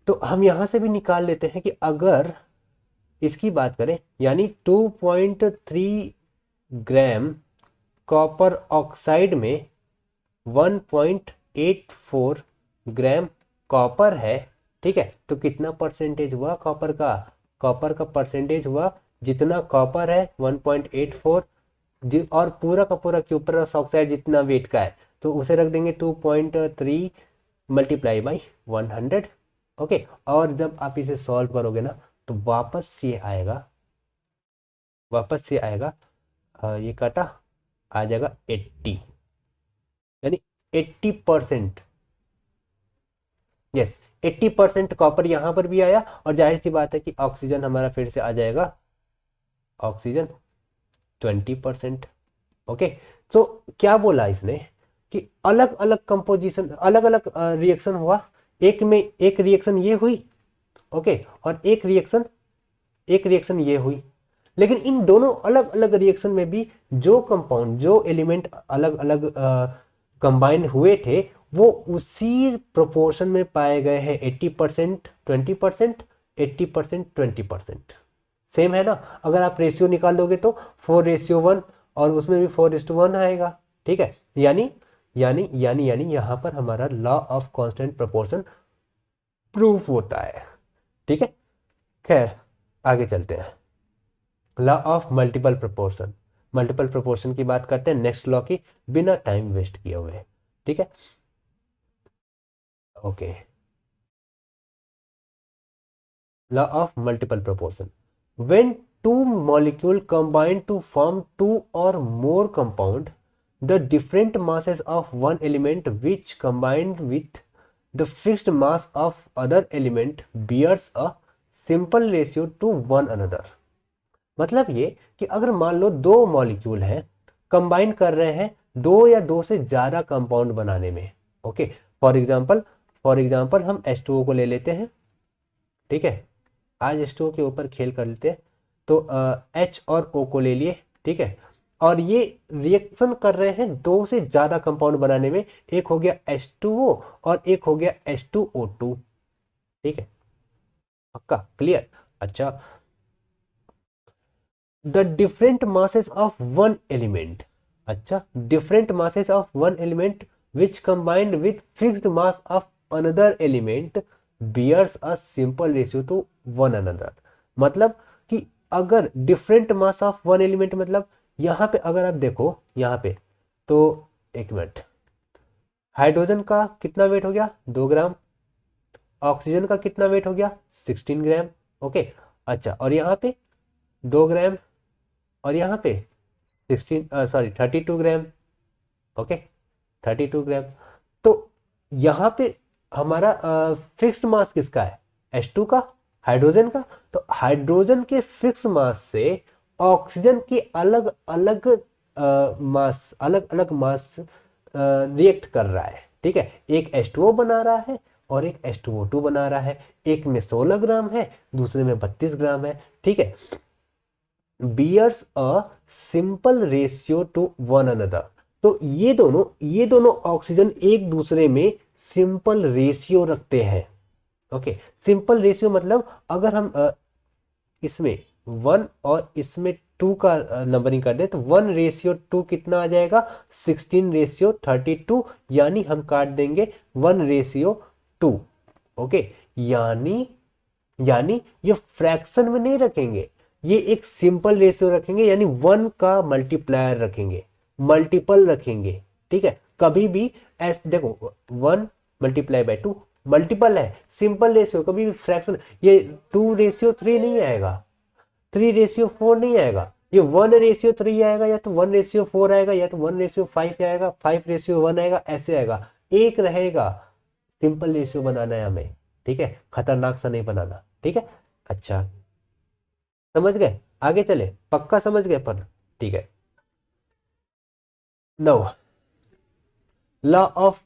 तो हम यहां से भी निकाल लेते हैं कि अगर इसकी बात करें, यानी 2.3 ग्राम कॉपर ऑक्साइड में 1.84 ग्राम कॉपर है, ठीक है, तो कितना परसेंटेज हुआ कॉपर का? कॉपर का परसेंटेज हुआ, जितना कॉपर है 1.84, और पूरा का पूरा क्यूपरस ऑक्साइड जितना वेट का है, तो उसे रख देंगे 2.3 मल्टीप्लाई बाई 100। ओके, और जब आप इसे सॉल्व करोगे ना, तो वापस से आएगा ये काटा, आ जाएगा 80, यानी 80%। यस, 80% कॉपर यहां पर भी आया, और जाहिर सी बात है कि ऑक्सीजन हमारा फिर से आ जाएगा, ऑक्सीजन 20%। ओके, तो क्या बोला इसने कि अलग अलग कंपोजिशन, अलग अलग रिएक्शन हुआ, एक में एक रिएक्शन ये हुई, ओके, और एक रिएक्शन ये हुई, लेकिन इन दोनों अलग अलग रिएक्शन में भी जो कंपाउंड, जो एलिमेंट अलग अलग कंबाइन हुए थे, वो उसी प्रोपोर्शन में पाए गए हैं, 80% 20%, 80% 20%। सेम है ना? अगर आप रेशियो निकाल दोगे तो 4:1, और उसमें भी 4:1 आएगा, ठीक है। यानी यहां पर हमारा law of constant proportion proof होता है, ठीक है। खैर, आगे चलते हैं। लॉ ऑफ मल्टीपल प्रोपोर्शन की बात करते हैं, नेक्स्ट लॉ की, बिना टाइम वेस्ट किए हुए, ठीक है। Okay, law of multiple proportion. When two molecule combine to form two or more compound, the different masses of one element which combined with the fixed mass of other element bears a simple ratio to one another। मतलब ये कि अगर मान लो दो molecule हैं, combine कर रहे हैं दो या दो से ज्यादा कंपाउंड बनाने में, ओके। फॉर एग्जांपल हम H2O को ले लेते हैं, ठीक है। आज H2O के ऊपर खेल कर लेते हैं, तो H और O को ले लिए, ठीक है, और ये रिएक्शन कर रहे हैं दो से ज्यादा कंपाउंड बनाने में। एक हो गया H2O और एक हो गया H2O2, ठीक है, पक्का क्लियर? अच्छा, the different masses of one element, अच्छा, different masses of one element which combined with fixed mass of another element bears a simple ratio to one another. मतलब कि अगर different mass of one element, मतलब यहां पे अगर आप देखो यहां पे, तो एक मिनट, हाइड्रोजन का कितना वेट हो गया? 2 ग्राम। ऑक्सीजन का कितना वेट हो गया? 16 ग्राम। ओके, अच्छा, और यहाँ पे 2 ग्राम, और यहाँ पे 32 ग्राम। ओके, 32 ग्राम। तो यहाँ पे हमारा फिक्स्ड मास किसका है? H2 का, हाइड्रोजन का। तो हाइड्रोजन के फिक्स मास से ऑक्सीजन की अलग अलग मास रिएक्ट कर रहा है, ठीक है। एक H2O बना रहा है और एक H2O2 बना रहा है। एक में 16 ग्राम है, दूसरे में 32 ग्राम है, ठीक है। Bears a simple ratio to one another. तो ये दोनों ऑक्सीजन एक दूसरे में सिंपल रेशियो रखते हैं। ओके, सिंपल रेशियो मतलब अगर हम इसमें 1 और इसमें 2 का नंबरिंग कर दें, तो 1:2 कितना आ जाएगा? 16:32, यानी हम काट देंगे 1:2। ओके, यानी यानी ये फ्रैक्शन में नहीं रखेंगे, ये एक सिंपल रेशियो रखेंगे, यानी 1 का मल्टीप्लायर रखेंगे, मल्टीपल रखेंगे, ठीक है। कभी भी ऐसे देखो, 1 × 2 मल्टीपल है, सिंपल रेशियो, कभी भी फ्रैक्शन, ये 2:3 नहीं आएगा, 3:4 नहीं आएगा, ये 1:3 आएगा, या तो 1:4 आएगा, या तो 1:5 आएगा, 5:1 आएगा, ऐसे आएगा, एक रहेगा। सिंपल रेशियो बनाना है हमें, ठीक है, खतरनाक सा नहीं बनाना, ठीक है। अच्छा, समझ गए? आगे चले, पक्का समझ गए पर? ठीक है। नौ, लॉ ऑफ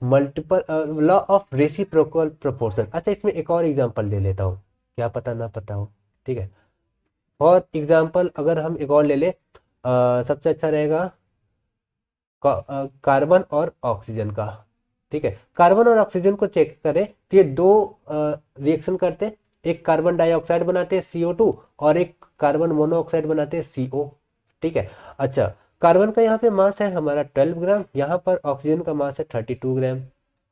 रेसिप्रोकल प्रोपोर्शन। अच्छा, इसमें एक और एग्जांपल दे लेता हूँ, क्या पता ना पता हो, ठीक है। फॉर एग्जांपल अगर हम एक और ले ले, सबसे अच्छा रहेगा कार्बन और ऑक्सीजन का, ठीक है। कार्बन और ऑक्सीजन को चेक करें तो ये दो रिएक्शन करते हैं, एक कार्बन डाइऑक्साइड बनाते हैं CO2 और एक कार्बन मोनोऑक्साइड बनाते हैं CO, ठीक है। अच्छा, कार्बन का यहाँ पे मास है हमारा 12 ग्राम, यहाँ पर ऑक्सीजन का मास है 32 ग्राम,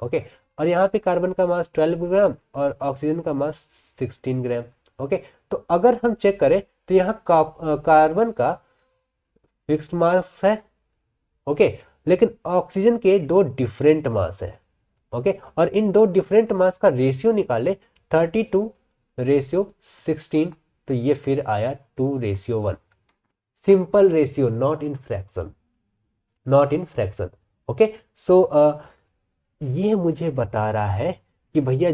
ओके। और यहाँ पे कार्बन का मास 12 ग्राम और ऑक्सीजन का मास 16 ग्राम, ओके। तो अगर हम चेक करें तो यहाँ कार्बन का फिक्स्ड मास है, ओके, लेकिन ऑक्सीजन के दो डिफरेंट मास है, ओके। और इन दो डिफरेंट मास का रेशियो निकाले 32:16, तो ये फिर आया 2:1, simple ratio, not in fraction, not in fraction, okay. So ये मुझे बता रहा है कि भैया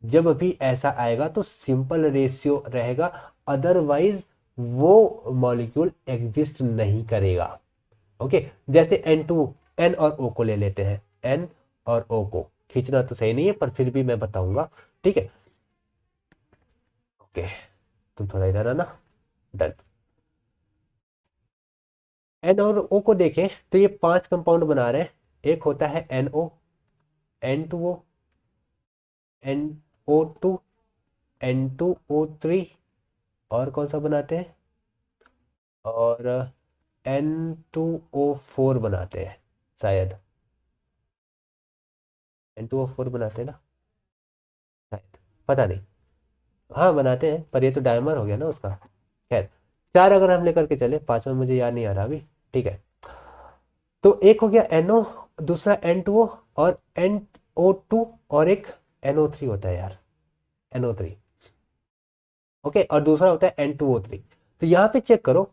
जब भी ऐसा आएगा तो सिंपल रेशियो रहेगा, अदरवाइज वो मॉलिक्यूल एग्जिस्ट नहीं करेगा, ओके। जैसे N और O को ले लेते हैं, N और O को खींचना तो सही नहीं है पर फिर भी मैं बताऊंगा, ठीक है, ओके। तुम थोड़ा इधर आना, डन। N और O को देखें तो ये 5 कंपाउंड बना रहे हैं, एक होता है NO, N2O, NO2, N2O3, और कौन सा बनाते हैं, और N2O4 बनाते हैं शायद, N2O4 बनाते हैं ना शायद, पता नहीं, हाँ बनाते हैं पर ये तो डायमर हो गया ना उसका, खैर। 4 अगर हम लेकर के चले, 5वां मुझे याद नहीं आ रहा अभी, ठीक है। तो एक हो गया NO, दूसरा N2O और NO2, और एक NO3 होता है यार, NO3, ओके। और दूसरा होता है N2O3। तो यहाँ पे चेक करो,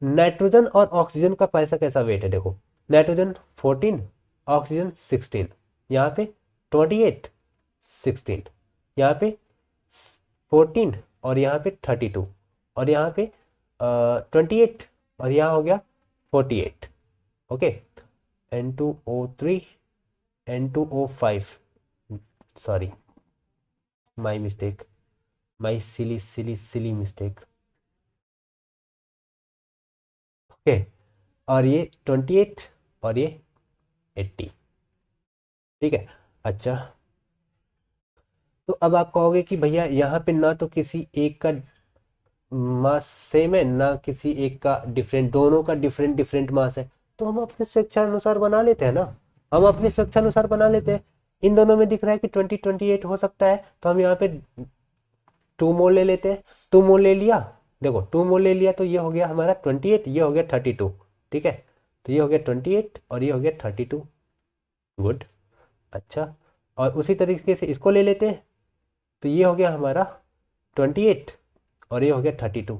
नाइट्रोजन और ऑक्सीजन का कैसा कैसा वेट है, देखो, नाइट्रोजन 14, ऑक्सीजन 16, यहाँ पे 28, 16, यहाँ पे 14, और यहाँ पे 32, और यहाँ पे 28, और यहाँ हो गया 48, okay. N2O3, N2O5, sorry, my mistake, my silly mistake, okay. और ये 28 और ये 80, ठीक है। अच्छा, तो अब आप कहोगे कि भैया यहाँ पे ना तो किसी एक का मास सेम है ना किसी एक का डिफरेंट, दोनों का डिफरेंट डिफरेंट मास है, तो हम अपने स्वेच्छा अनुसार बना लेते हैं ना, हम अपने स्वेच्छा अनुसार बना लेते हैं। इन दोनों में दिख रहा है कि 28 हो सकता है, तो हम यहाँ पे 2 मोल ले लेते हैं, 2 मोल ले लिया, देखो 2 मोल ले लिया तो ये हो गया हमारा 28, ये हो गया 32, ठीक है। तो ये हो गया 28 और ये हो गया 32, गुड। अच्छा, और उसी तरीके से इसको ले लेते हैं, तो ये हो गया हमारा 28 और ये हो गया 32,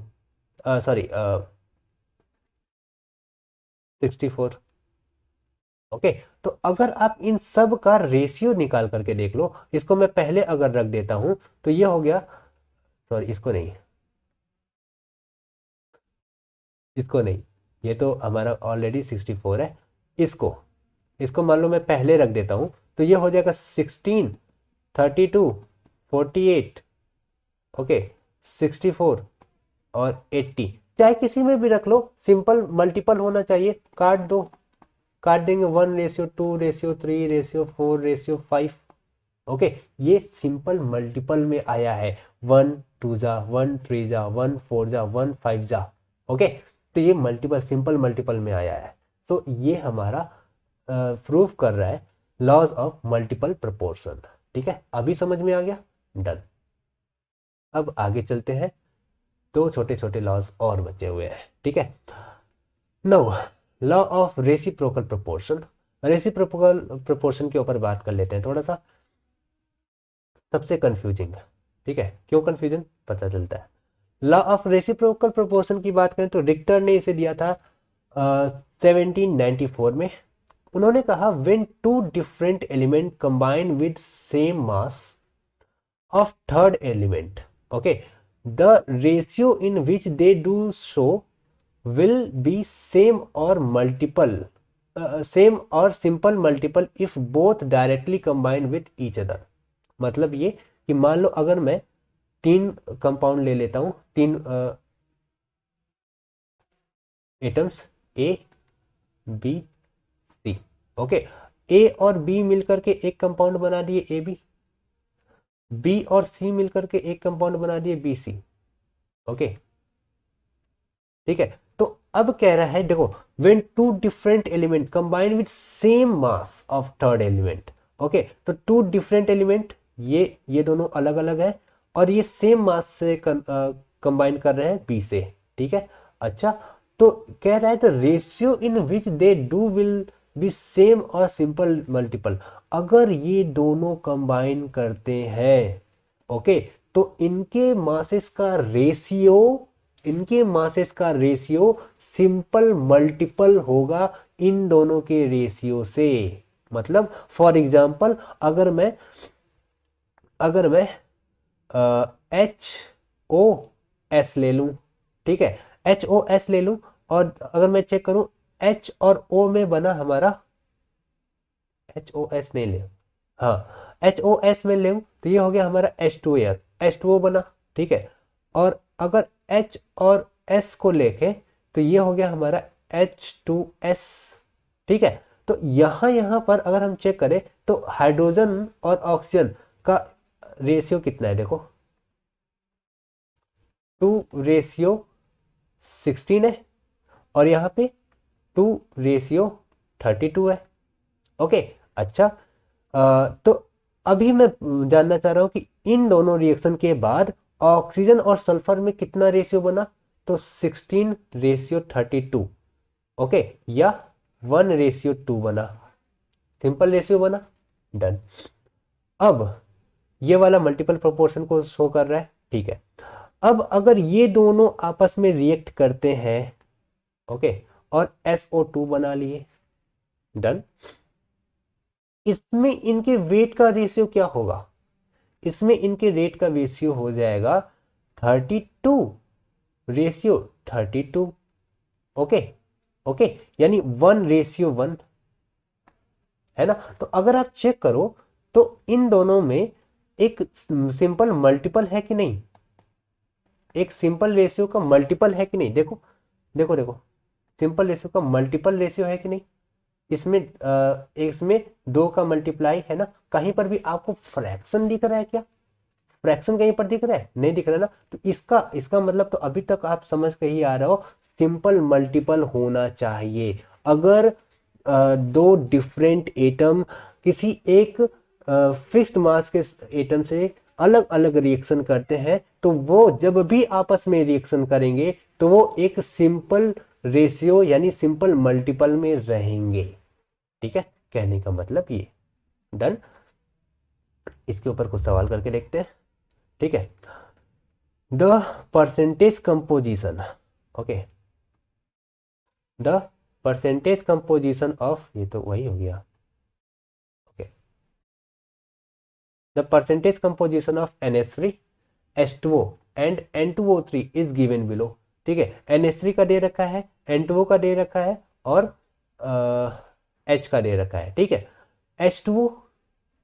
सॉरी 64, ओके। तो अगर आप इन सब का रेशियो निकाल करके देख लो, इसको मैं पहले अगर रख देता हूं तो ये हो गया, सॉरी इसको नहीं, इसको नहीं, ये तो हमारा ऑलरेडी 64 है, इसको इसको मान लो मैं पहले रख देता हूं, तो ये हो जाएगा 16, 32, 48, ओके, 64 और 80, चाहे किसी में भी रख लो, सिंपल मल्टीपल होना चाहिए, काट दो, काट देंगे 1:2:3:4:5, ओके। ये सिंपल मल्टीपल में आया है, 1 2 जा 1 3 जा 1 4 जा 1 5 जा, ओके। तो ये मल्टीपल, सिंपल मल्टीपल में आया है। सो ये हमारा प्रूफ कर रहा है लॉज ऑफ मल्टीपल प्रोपोर्शन, ठीक है, अभी समझ में आ गया, डन। अब आगे चलते हैं, दो छोटे छोटे लॉज और बचे हुए हैं, ठीक है। Now law of reciprocal proportion, reciprocal proportion के ऊपर बात कर लेते हैं थोड़ा सा, सबसे कंफ्यूजिंग, ठीक है, क्यों कंफ्यूजन पता चलता है। लॉ ऑफ रेसिप्रोकल प्रोपोर्शन की बात करें तो रिक्टर ने इसे दिया था 1794 में। उन्होंने कहा when two different element combine with same mass of third element, okay, the ratio in which they do so will be same or multiple same और simple multiple if both directly combined with each other. मतलब ये कि मान लो अगर मैं तीन compound ले लेता हूँ, तीन atoms A B C, okay, A और बी मिलकर के एक कंपाउंड बना दिए ए बी और सी मिलकर के एक कंपाउंड बना दिए बी सी, ओके, ठीक है। तो अब कह रहा है देखो, when two different element combine with same mass of third element, okay, तो टू डिफरेंट एलिमेंट, ये दोनों अलग अलग है और ये सेम मास से कंबाइन कर रहे हैं बी से, ठीक है। अच्छा, तो कह रहा है the ratio in which they do will be same और सिंपल मल्टीपल। अगर ये दोनों कंबाइन करते हैं, ओके, तो इनके मासेस का रेशियो सिंपल मल्टीपल होगा इन दोनों के रेशियो से। मतलब फॉर एग्जांपल अगर मैं एच ओ एस ले लूं, ठीक है, एच ओ एस ले लूं, और अगर मैं चेक करूं एच और ओ में बना हमारा, एच ओ एस नहीं ले, हाँ, एच ओ एस में ले तो ये हो गया हमारा H2O बना, ठीक है। और अगर H और S को लेके तो ये हो गया हमारा H2S, ठीक है। तो यहाँ पर अगर हम चेक करें तो हाइड्रोजन और ऑक्सीजन का रेशियो कितना है, देखो 2:16 है, और यहाँ पे 2:32 है, ओके। अच्छा, तो अभी मैं जानना चाह रहा हूं कि इन दोनों रिएक्शन के बाद ऑक्सीजन और सल्फर में कितना रेशियो बना, तो 16:32, ओके, या 1:2 बना, सिंपल रेशियो बना, डन। अब ये वाला मल्टीपल प्रोपोर्शन को शो कर रहा है, ठीक है। अब अगर ये दोनों आपस में रिएक्ट करते हैं, ओके, और SO2 बना लिए, डन। इसमें इनके वेट का रेशियो क्या होगा, इसमें इनके रेट का रेशियो हो जाएगा 32:32, ओके, ओके, यानी 1:1 है ना। तो अगर आप चेक करो तो इन दोनों में एक सिंपल मल्टीपल है कि नहीं, एक सिंपल रेशियो का मल्टीपल है कि नहीं, देखो देखो देखो, सिंपल रेशियो का मल्टीपल रेशियो है कि नहीं। इसमें दो का मल्टीप्लाई है ना, कहीं पर भी आपको फ्रैक्शन दिख रहा है क्या, फ्रैक्शन कहीं पर दिख रहा है, नहीं दिख रहा है ना। तो इसका इसका मतलब तो अभी तक आप समझ के ही आ रहे हो, सिंपल मल्टीपल होना चाहिए। अगर दो डिफरेंट एटम किसी एक फिक्स्ड मास के एटम से अलग अलग रिएक्शन करते हैं, तो वो जब भी आपस में रिएक्शन करेंगे तो वो एक सिंपल रेशियो यानी सिंपल मल्टीपल में रहेंगे, ठीक है। कहने का मतलब ये, डन। इसके ऊपर कुछ सवाल करके देखते हैं, ठीक है। The percentage composition, okay, the percentage composition of, ये तो वही हो गया, okay, the percentage composition of NH3 H2O and N2O3 is given below, ठीक है। NH3 का दे रखा है, N2O का दे रखा है, और H का दे रखा है, ठीक है। H2O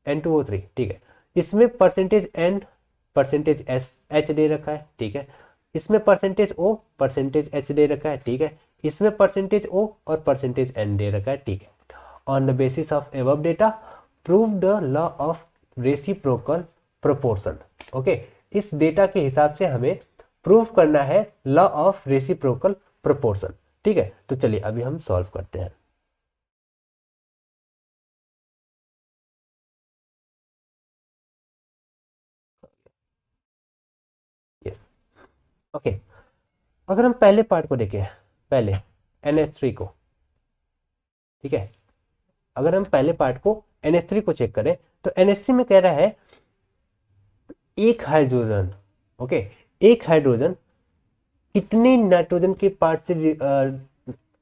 N2O3, ठीक है। इसमें परसेंटेज N परसेंटेज H दे रखा है, ठीक है। इसमें परसेंटेज O परसेंटेज H दे रखा है, ठीक है। इसमें परसेंटेज O और परसेंटेज N दे रखा है, ठीक है। On the basis of above data prove the law of reciprocal proportion, okay. इस डेटा के हिसाब से हमें प्रूव करना है लॉ ऑफ रेसिप्रोकल प्रोपोर्शन, ठीक है। तो चलिए अभी हम सॉल्व करते हैं। Yes, okay. अगर हम पहले पार्ट को देखें, पहले NH3 को, ठीक है, अगर हम पहले पार्ट को NH3 को चेक करें तो NH3 में कह रहा है एक हाइड्रोजन, ओके, एक हाइड्रोजन कितने नाइट्रोजन के पार्ट से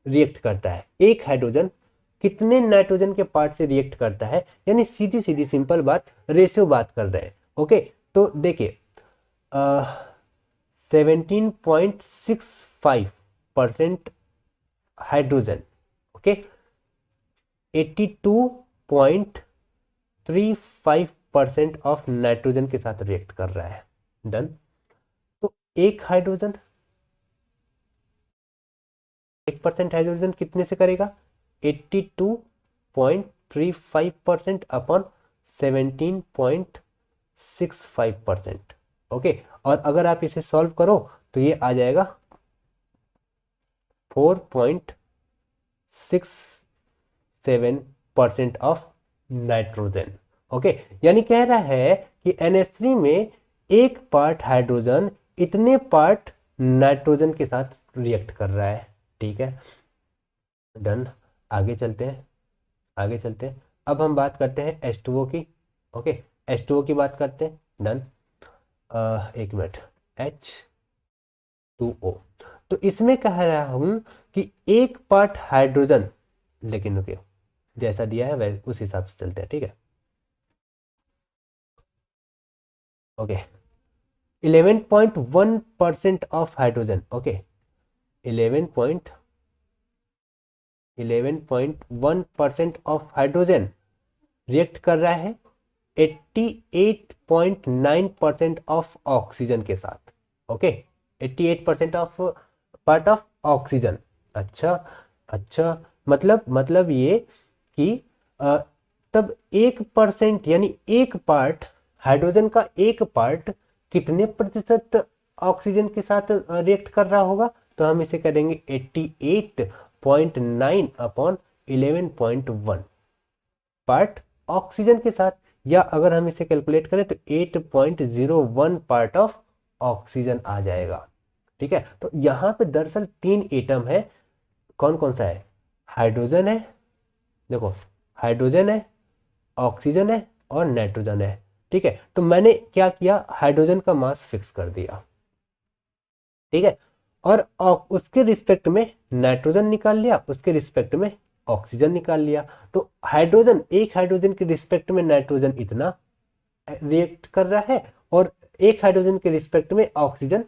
रिएक्ट करता है, एक हाइड्रोजन कितने नाइट्रोजन के पार्ट से रिएक्ट करता है, यानी सीधी सीधी सिंपल बात, रेशियो बात कर रहे हैं, ओके। तो देखिए 17.65% हाइड्रोजन, ओके, 82.35% ऑफ नाइट्रोजन के साथ रिएक्ट कर रहा है। डन। तो एक हाइड्रोजन 1% हाइड्रोजन कितने से करेगा? 82.35% अपॉन 17.65%। ओके, और अगर आप इसे सॉल्व करो तो ये आ जाएगा 4.67% ऑफ नाइट्रोजन। ओके, यानी कह रहा है कि NH3 में एक पार्ट हाइड्रोजन इतने पार्ट नाइट्रोजन के साथ रिएक्ट कर रहा है। ठीक है, डन। आगे चलते हैं, आगे चलते हैं। अब हम बात करते हैं H2O की। ओके, H2O की बात करते हैं। डन। एक मिनट, H2O। तो इसमें कह रहा हूं कि एक पार्ट हाइड्रोजन, लेकिन रुकिए, जैसा दिया है वैसे उस हिसाब से चलते हैं। ठीक है, okay. 11.1% of hydrogen. Okay, 11.1% of hydrogen react कर रहा है 88.9% ऑफ ऑक्सीजन के साथ। Okay, 88% of part of oxygen. अच्छा, अच्छा, मतलब ये कि तब 1% यानी एक पार्ट हाइड्रोजन का एक पार्ट कितने प्रतिशत ऑक्सीजन के साथ रिएक्ट कर रहा होगा? तो हम इसे करेंगे 88.9 अपॉन 11.1 पार्ट ऑक्सीजन के साथ, या अगर हम इसे कैलकुलेट करें तो 8.01 पार्ट ऑफ ऑक्सीजन आ जाएगा। ठीक है, तो यहां पे दरअसल 3 एटम है। कौन कौन सा है? हाइड्रोजन है, देखो, हाइड्रोजन है, ऑक्सीजन है और नाइट्रोजन है। ठीक है, तो मैंने क्या किया, हाइड्रोजन का मास फिक्स कर दिया। ठीक है, और उसके रिस्पेक्ट में नाइट्रोजन निकाल लिया, उसके रिस्पेक्ट में ऑक्सीजन निकाल लिया। तो हाइड्रोजन, एक हाइड्रोजन के रिस्पेक्ट में नाइट्रोजन इतना रिएक्ट कर रहा है, और एक हाइड्रोजन के रिस्पेक्ट में ऑक्सीजन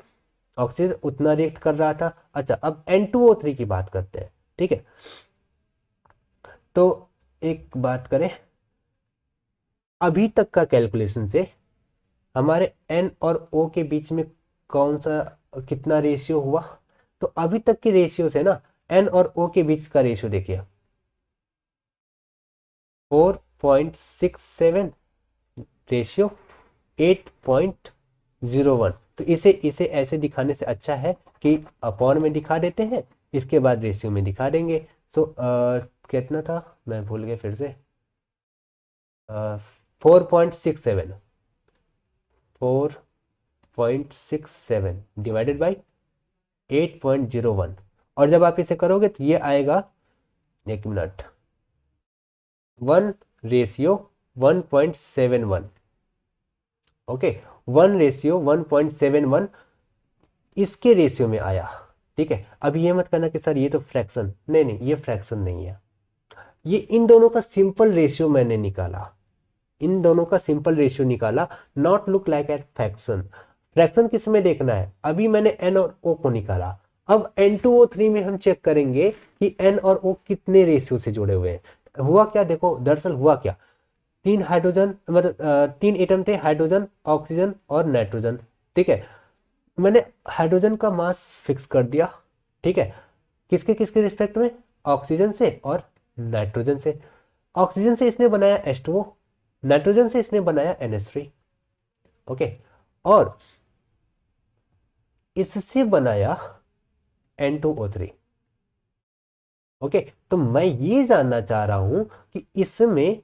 ऑक्सीजन उतना रिएक्ट कर रहा था। अच्छा, अब N2O3 की बात करते हैं। ठीक है, तो एक बात करें, अभी तक का कैलकुलेशन से हमारे N और O के बीच में कौन सा कितना रेशियो हुआ? तो अभी तक के रेशियो से ना N और O के बीच का रेशियो देखिए, 4.67 रेशियो 8.01। तो इसे इसे ऐसे दिखाने से अच्छा है कि अपॉन में दिखा देते हैं, इसके बाद रेशियो में दिखा देंगे। सो कितना था, मैं भूल गया फिर से। 4.67 4.67 डिवाइडेड बाई 8.01, और जब आप इसे करोगे तो ये आएगा, एक मिनट, 1:1.71। ओके, 1:1.71 इसके रेशियो में आया। ठीक है, अब ये मत करना कि सर ये तो फ्रैक्शन, नहीं नहीं, ये फ्रैक्शन नहीं है, ये इन दोनों का सिंपल रेशियो मैंने निकाला, इन दोनों का सिंपल रेशियो निकाला। Not look like at fraction. Fraction किस में देखना है? अभी मैंने N और O को निकाला, अब N2O3 में हम चेक करेंगे कि N और O कितने रेशियो से जुड़े हुए हैं। हुआ क्या, देखो दरअसल हुआ क्या, 3 हाइड्रोजन, मतलब 3 एटम थे, हाइड्रोजन, ऑक्सीजन और नाइट्रोजन। ठीक है, मैंने हाइड्रोजन का मास फिक्स कर दिया। ठीक है, किसके किसके रिस्पेक्ट में? ऑक्सीजन से और नाइट्रोजन से। ऑक्सीजन से इसने बनाया H2O, नाइट्रोजन से इसने बनाया NH3। ओके, और इससे बनाया N2O3। ओके, तो मैं ये जानना चाह रहा हूं कि इसमें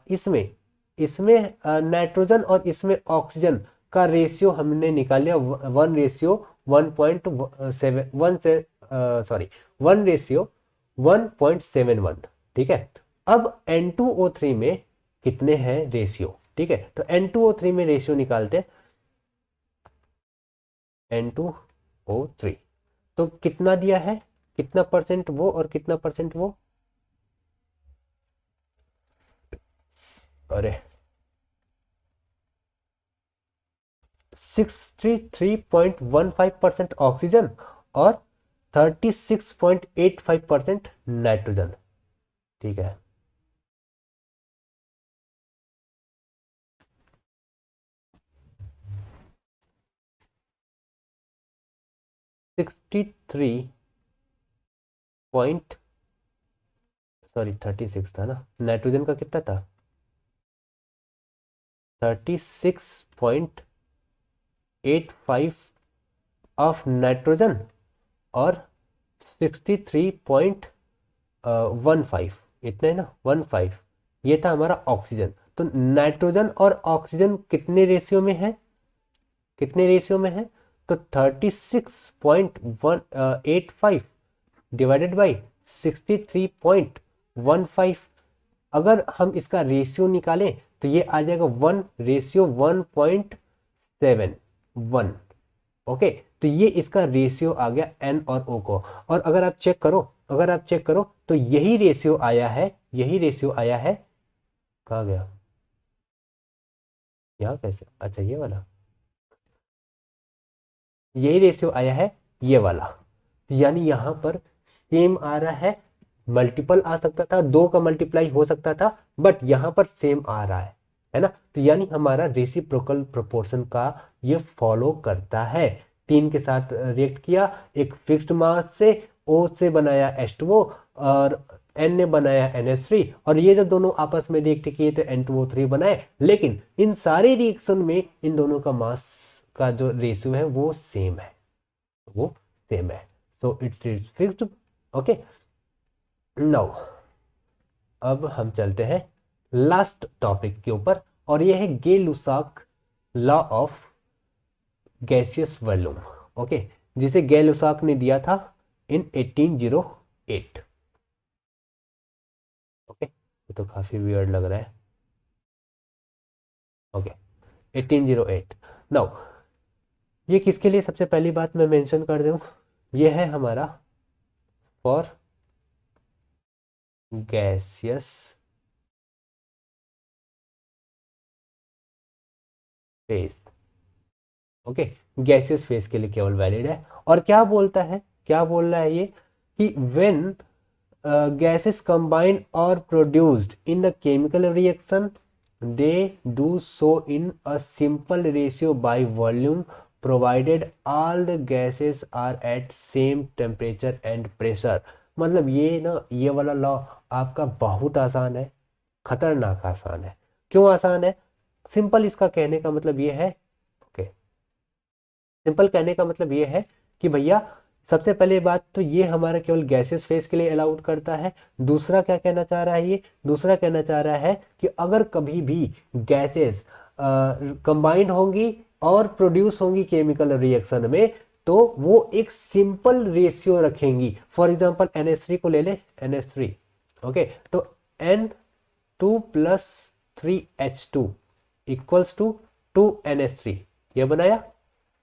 इसमें इसमें नाइट्रोजन और इसमें ऑक्सीजन का रेशियो हमने निकाल लिया, 1:1.7 से, सॉरी, 1:1.71। ठीक है, अब N2O3 में कितने हैं रेशियो? ठीक है, तो N2O3 में रेशियो निकालते हैं, N2O3 तो कितना दिया है, कितना परसेंट वो और कितना परसेंट वो? अरे, 63.15% ऑक्सीजन और 36.85% नाइट्रोजन। ठीक है। सिक्सटी थ्री पॉइंट, सॉरी 36 था ना, नाइट्रोजन का कितना था? 36.85 ऑफ नाइट्रोजन और 63.15, इतना है ना, 15, ये था हमारा ऑक्सीजन। तो नाइट्रोजन और ऑक्सीजन कितने रेशियो में है, कितने रेशियो में है? तो 36.185 डिवाइडेड बाई 63.15, अगर हम इसका रेशियो निकालें तो ये आ जाएगा 1:1.71। ओके, तो ये इसका रेशियो आ गया एन और ओ को। और अगर आप चेक करो, अगर आप चेक करो तो यही रेशियो आया है, यही रेशियो आया है, कहाँ गया, यहाँ कैसे, अच्छा ये वाला, यही रेशियो आया है ये वाला। तो यानी यहाँ पर सेम आ रहा है, मल्टीपल आ सकता था, दो का मल्टीप्लाई हो सकता था, बट यहाँ पर सेम आ रहा है ना। तो यानी हमारा रेसिप्रोकल प्रोपोर्शन का ये फॉलो करता है। 3 के साथ रिएक्ट किया, एक फिक्स्ड मास से, O से बनाया H2O और N ने बनाया NH3, और ये जब दोनों आपस में रिएक्ट किए तो N2O3 बनाए। लेकिन इन सारे रिएक्शन में इन दोनों का मास का जो रेशियो है वो सेम है, वो सेम है। So it's is fixed. Okay, now अब हम चलते हैं लास्ट टॉपिक के ऊपर, और ये है Gay Lussac law of gaseous volume. Okay, जिसे गे-लुसाक ने दिया था इन 1808। ओके, ये तो काफी वियर्ड लग रहा है। ओके, 1808। नाउ ये किसके लिए, सबसे पहली बात मैं मेंशन कर दूं, ये है हमारा for gaseous phase. Okay, gaseous phase के लिए केवल वैलिड है। और क्या बोलता है, क्या बोल रहा है ये, कि when gases combined or produced in a chemical reaction, they do so in a simple ratio by volume, provided all the gases are at same temperature and pressure। मतलब ये ना, ये वाला लॉ आपका बहुत आसान है, खतरनाक आसान है। क्यों आसान है? सिंपल इसका कहने का मतलब ये है, ओके, सिंपल कहने का मतलब ये है कि भैया सबसे पहले बात तो ये हमारा केवल गैसेस फेज के लिए अलाउड करता है। दूसरा क्या कहना चाह रहा है ये, दूसरा कहना चाह रहा है कि अगर कभी भी गैसेस कंबाइंड होंगी और प्रोड्यूस होंगी केमिकल रिएक्शन में, तो वो एक सिंपल रेशियो रखेंगी। फॉर एग्जांपल NH3 को ले ले, NH3, ओके, तो N2 plus 3H2 equals to 2NH3, ये बनाया।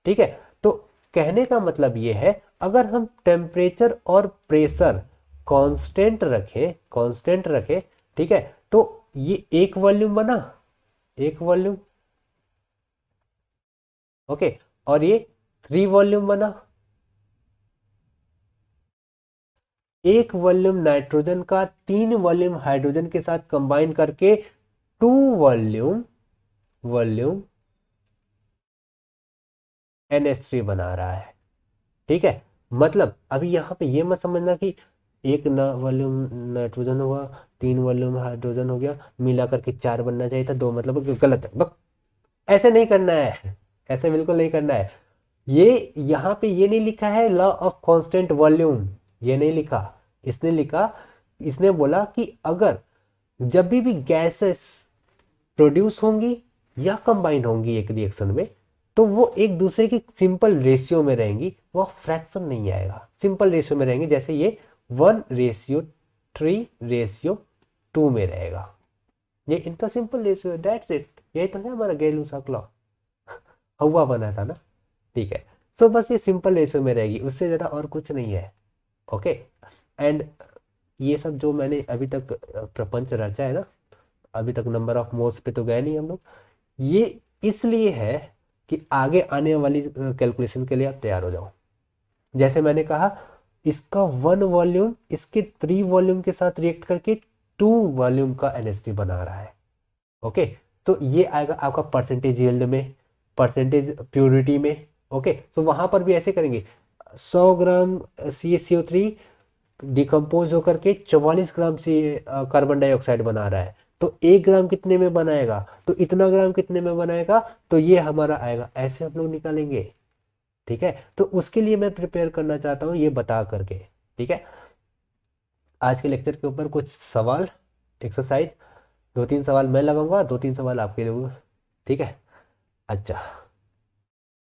ठीक है, तो कहने का मतलब ये है, अगर हम टेम्परेचर और प्रेशर कांस्टेंट रखें, कांस्टेंट रखें, ठीक है, तो ये एक वॉल्यूम बना, एक वॉल्यूम, ओके, और ये 3 वॉल्यूम बना। एक वॉल्यूम नाइट्रोजन का 3 वॉल्यूम हाइड्रोजन के साथ कंबाइन करके 2 वॉल्यूम, वॉल्यूम NH3 बना रहा है। ठीक है, मतलब अभी यहाँ पे ये मत समझना कि एक ना वॉल्यूम नाइट्रोजन हुआ, 3 वॉल्यूम हाइड्रोजन हो गया, मिला करके 4 बनना चाहिए था, 2, मतलब गलत है, बस ऐसे नहीं करना है, ऐसे बिल्कुल नहीं करना है। ये यहाँ पे ये नहीं लिखा है लॉ ऑफ कांस्टेंट वॉल्यूम, ये नहीं लिखा। इसने लिखा, इसने बोला कि अगर जब भी गैसेस प्रोड्यूस होंगी या कंबाइन होंगी एक रिएक्शन में, तो वो एक दूसरे की सिंपल रेशियो में रहेंगी, वो फ्रैक्शन नहीं आएगा, सिंपल रेशियो में रहेंगे। जैसे ये 1:3:2 में रहेगा, ये इनका सिंपल रेशियो है, दैट्स इट। यही तो है हमारा गेलुसाक लॉ, हवा बना था ना। ठीक है, सो बस ये सिंपल रेशियो में रहेगी, उससे ज़्यादा और कुछ नहीं है। ओके, एंड ये सब जो मैंने अभी तक प्रपंच रचा है ना, अभी तक नंबर ऑफ मोल्स पे तो गए नहीं हम लोग, ये इसलिए है कि आगे आने वाली कैलकुलेशन के लिए आप तैयार हो जाओ। जैसे मैंने कहा, इसका 1 वॉल्यूम इसके 3 वॉल्यूम के साथ रिएक्ट करके 2 वॉल्यूम का NH3 बना रहा है। ओके, तो ये आएगा आपका परसेंटेज यील्ड में, परसेंटेज प्योरिटी में। ओके, तो वहां पर भी ऐसे करेंगे, 100 ग्राम CaCO3 डिकम्पोज होकर के 44 ग्राम से कार्बन डाइऑक्साइड बना रहा है, तो 1 ग्राम कितने में बनाएगा, तो इतना ग्राम कितने में बनाएगा, तो ये हमारा आएगा। ऐसे हम लोग निकालेंगे। ठीक है, तो उसके लिए मैं प्रिपेयर करना चाहता हूँ ये बता करके। ठीक है, आज के लेक्चर के ऊपर कुछ सवाल, एक्सरसाइज, 2-3 सवाल मैं लगाऊंगा, 2-3 सवाल आपके लिए। ठीक है, अच्छा।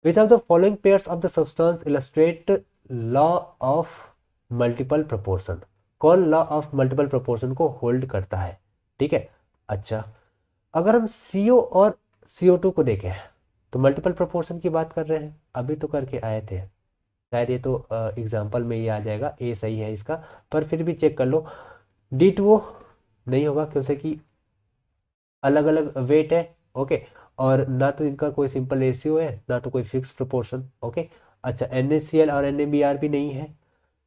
Which of the following pairs of the substance illustrate law of multiple proportion? कौन लॉ ऑफ मल्टीपल प्रोपोर्शन को होल्ड करता है? ठीक है, अच्छा, अगर हम CO और CO2 को देखें तो मल्टीपल प्रोपोर्शन की बात कर रहे हैं, अभी तो करके आए थे, शायद ये तो एग्जाम्पल में ये आ जाएगा, ए सही है इसका, पर फिर भी चेक कर लो। D2O नहीं होगा क्योंकि अलग अलग वेट है। ओके, और ना तो इनका कोई सिंपल रेशियो है, ना तो कोई फिक्स प्रोपोर्शन। ओके, अच्छा, NaCl और NaBr भी नहीं है।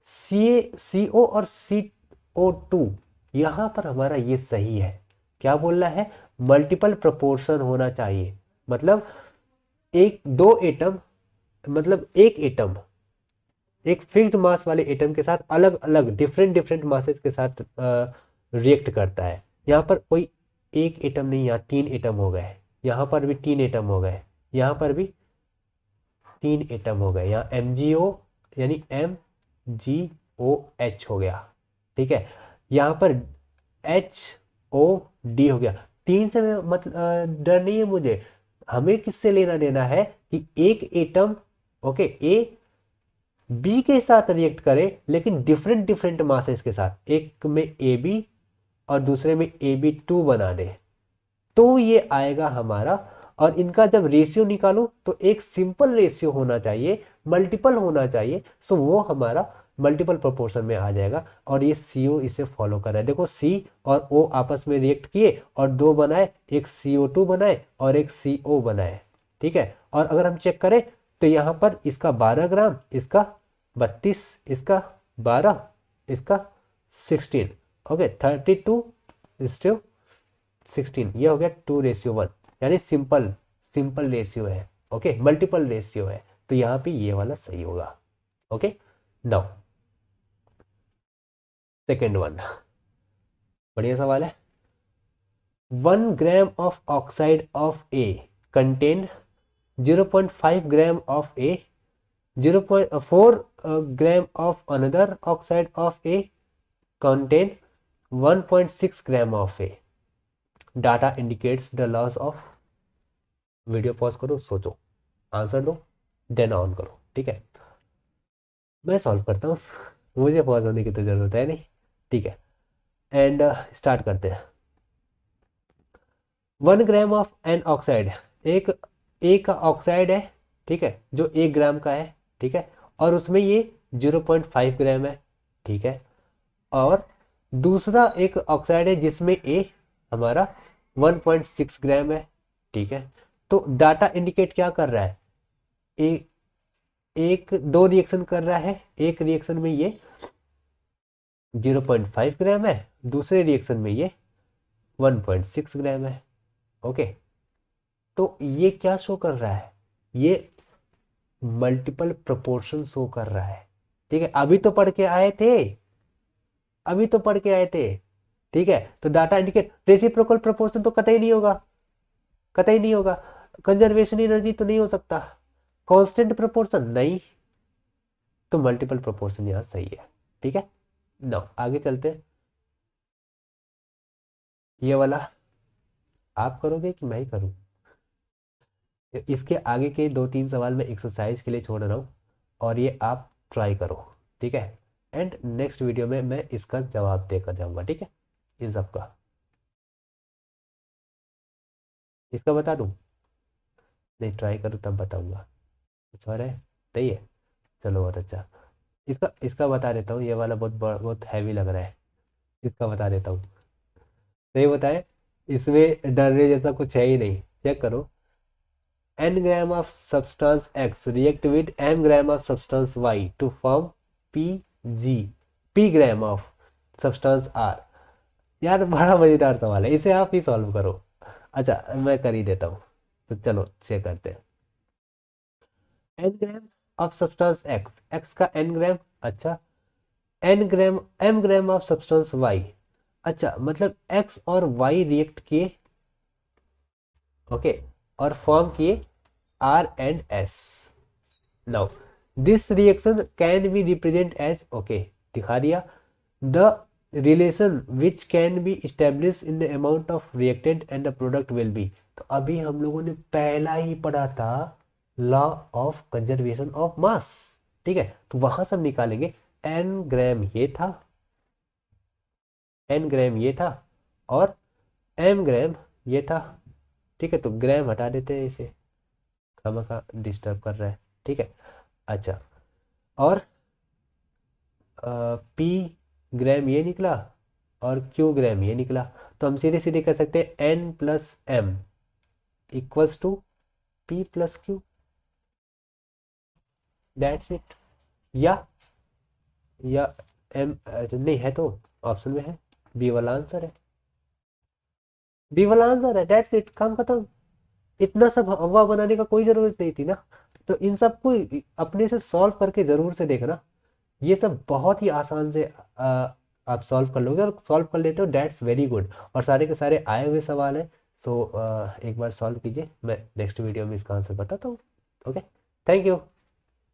CO और CO2 यहाँ पर हमारा ये सही है। क्या बोल रहा है? मल्टीपल प्रोपोर्शन होना चाहिए, मतलब एक दो एटम, मतलब एक एटम एक फिक्स्ड मास वाले एटम के साथ अलग अलग डिफरेंट डिफरेंट मासेस के साथ रिएक्ट करता है। यहाँ पर कोई एक एटम नहीं, यहाँ 3 एटम हो गए, यहाँ पर भी 3 एटम हो गए, यहाँ पर भी 3 एटम हो गए, यहाँ MgO यानी MgOH हो गया। ठीक है, यहाँ पर HOD हो गया। 3 से डर नहीं है मुझे, हमें किससे लेना देना है कि एक एटम, ओके, ए बी के साथ रिएक्ट करे लेकिन डिफरेंट डिफरेंट मासेस के साथ, एक में AB और दूसरे में AB2 बना दे, तो ये आएगा हमारा। और इनका जब रेशियो निकालूं तो एक सिंपल रेशियो होना चाहिए, मल्टीपल होना चाहिए, सो वो हमारा मल्टीपल प्रोपोर्शन में आ जाएगा। और ये CO इसे फॉलो कर रहा है। देखो C और O आपस में रिएक्ट किए और 2 बनाए, एक CO2 बनाए और एक CO बनाए। ठीक है, और अगर हम चेक करें तो यहाँ पर इसका 12 ग्राम, इसका 32, इसका 12, इसका 16। ओके, 32:16, ये हो गया 2:1, यानी सिंपल सिंपल रेशियो है। ओके, मल्टीपल रेशियो है, तो यहाँ पे ये वाला सही होगा। ओके, नाउ सेकेंड वन, बढ़िया सवाल है। 1 gram of oxide of A contain 0.5 gram of A, 0.4 gram of another oxide of A contain 1.6 gram of A. Data indicates the loss of. Video pause करो, सोचो, आंसर दो, then on करो। ठीक है, मैं सॉल्व करता हूँ, मुझे पॉज होने की तो जरूरत है नहीं। ठीक है, एंड स्टार्ट करते हैं। 1 ग्राम ऑफ एन ऑक्साइड, एक ए का ऑक्साइड है, ठीक है, जो 1 ग्राम का है। ठीक है, और उसमें ये 0.5 ग्राम है। ठीक है, और दूसरा एक ऑक्साइड है जिसमें ए हमारा 1.6 ग्राम है। ठीक है, तो डाटा इंडिकेट क्या कर रहा है? एक दो रिएक्शन कर रहा है, एक रिएक्शन में ये 0.5 ग्राम है, दूसरे रिएक्शन में ये 1.6 ग्राम है। ओके, तो ये क्या शो कर रहा है? ये मल्टीपल प्रोपोर्शन शो कर रहा है। ठीक है, अभी तो पढ़ के आए थे, अभी तो पढ़ के आए थे। ठीक है, तो डाटा इंडिकेट, रेसिप्रोकल प्रोपोर्शन तो कतई नहीं होगा, कतई नहीं होगा। कंजर्वेशन एनर्जी तो नहीं हो सकता, कांस्टेंट प्रोपोर्शन नहीं, तो मल्टीपल प्रोपोर्शन यहां सही है। ठीक है, नाउ आगे चलते हैं। ये वाला आप करोगे कि मैं ही करूं? इसके आगे के 2-3 सवाल मैं एक्सरसाइज के लिए छोड़ रहा हूं, और ये आप ट्राई करो। ठीक है, एंड नेक्स्ट वीडियो में मैं इसका जवाब देकर जाऊंगा। ठीक है, इन सब का, इसका बता दूं? नहीं, ट्राई करूँ तब बताऊंगा। कुछ और है? सही है, चलो बहुत अच्छा। इसका इसका बता देता हूँ, ये वाला बहुत हैवी लग रहा है, इसका बता देता हूँ। सही बताए, इसमें डरने जैसा कुछ है ही नहीं। चेक करो, n gram of substance X react with m gram of substance Y to form Pg, p gram of substance R, यार बड़ा मजेदार सवाल है, इसे आप ही सॉल्व करो। अच्छा मैं कर ही देता हूँ, तो चलो चेक करते हैं। N gram of substance X, X का एन ग्राम, अच्छा N gram M gram of substance Y, अच्छा मतलब एक्स और वाई रिएक्ट किए, ओके, और फॉर्म किए R and S. Now this reaction can be represent as, okay दिखा दिया, the relation which can be establish in the amount of reactant and the product will be. तो अभी हम लोगों ने पहला ही पढ़ा था लॉ ऑफ कंजर्वेशन ऑफ मास, ठीक है, तो वहां से हम निकालेंगे एन ग्राम ये था, एन ग्राम ये था, और एम ग्राम ये था, ठीक है, तो ग्राम हटा देते हैं इसे, खामखा डिस्टर्ब कर रहा है, ठीक है। अच्छा, और पी ग्राम ये निकला और क्यू ग्राम ये निकला, तो हम सीधे सीधे कर सकते हैं N plus M equals to P plus Q, that's it. या एम नहीं है तो ऑप्शन में है, बी वाला आंसर है, बी वाला आंसर है, दैट्स इट, काम खत्म। इतना सब हवा बनाने का कोई जरूरत नहीं थी ना, तो इन सबको अपने से सॉल्व करके जरूर से देखना, ये सब बहुत ही आसान से आप सॉल्व कर लोगे, और सॉल्व कर लेते हो दैट्स वेरी गुड, और सारे के सारे आए हुए सवाल हैं। सो एक बार सॉल्व कीजिए, मैं नेक्स्ट वीडियो में इसका आंसर बताता हूँ। Okay, thank you.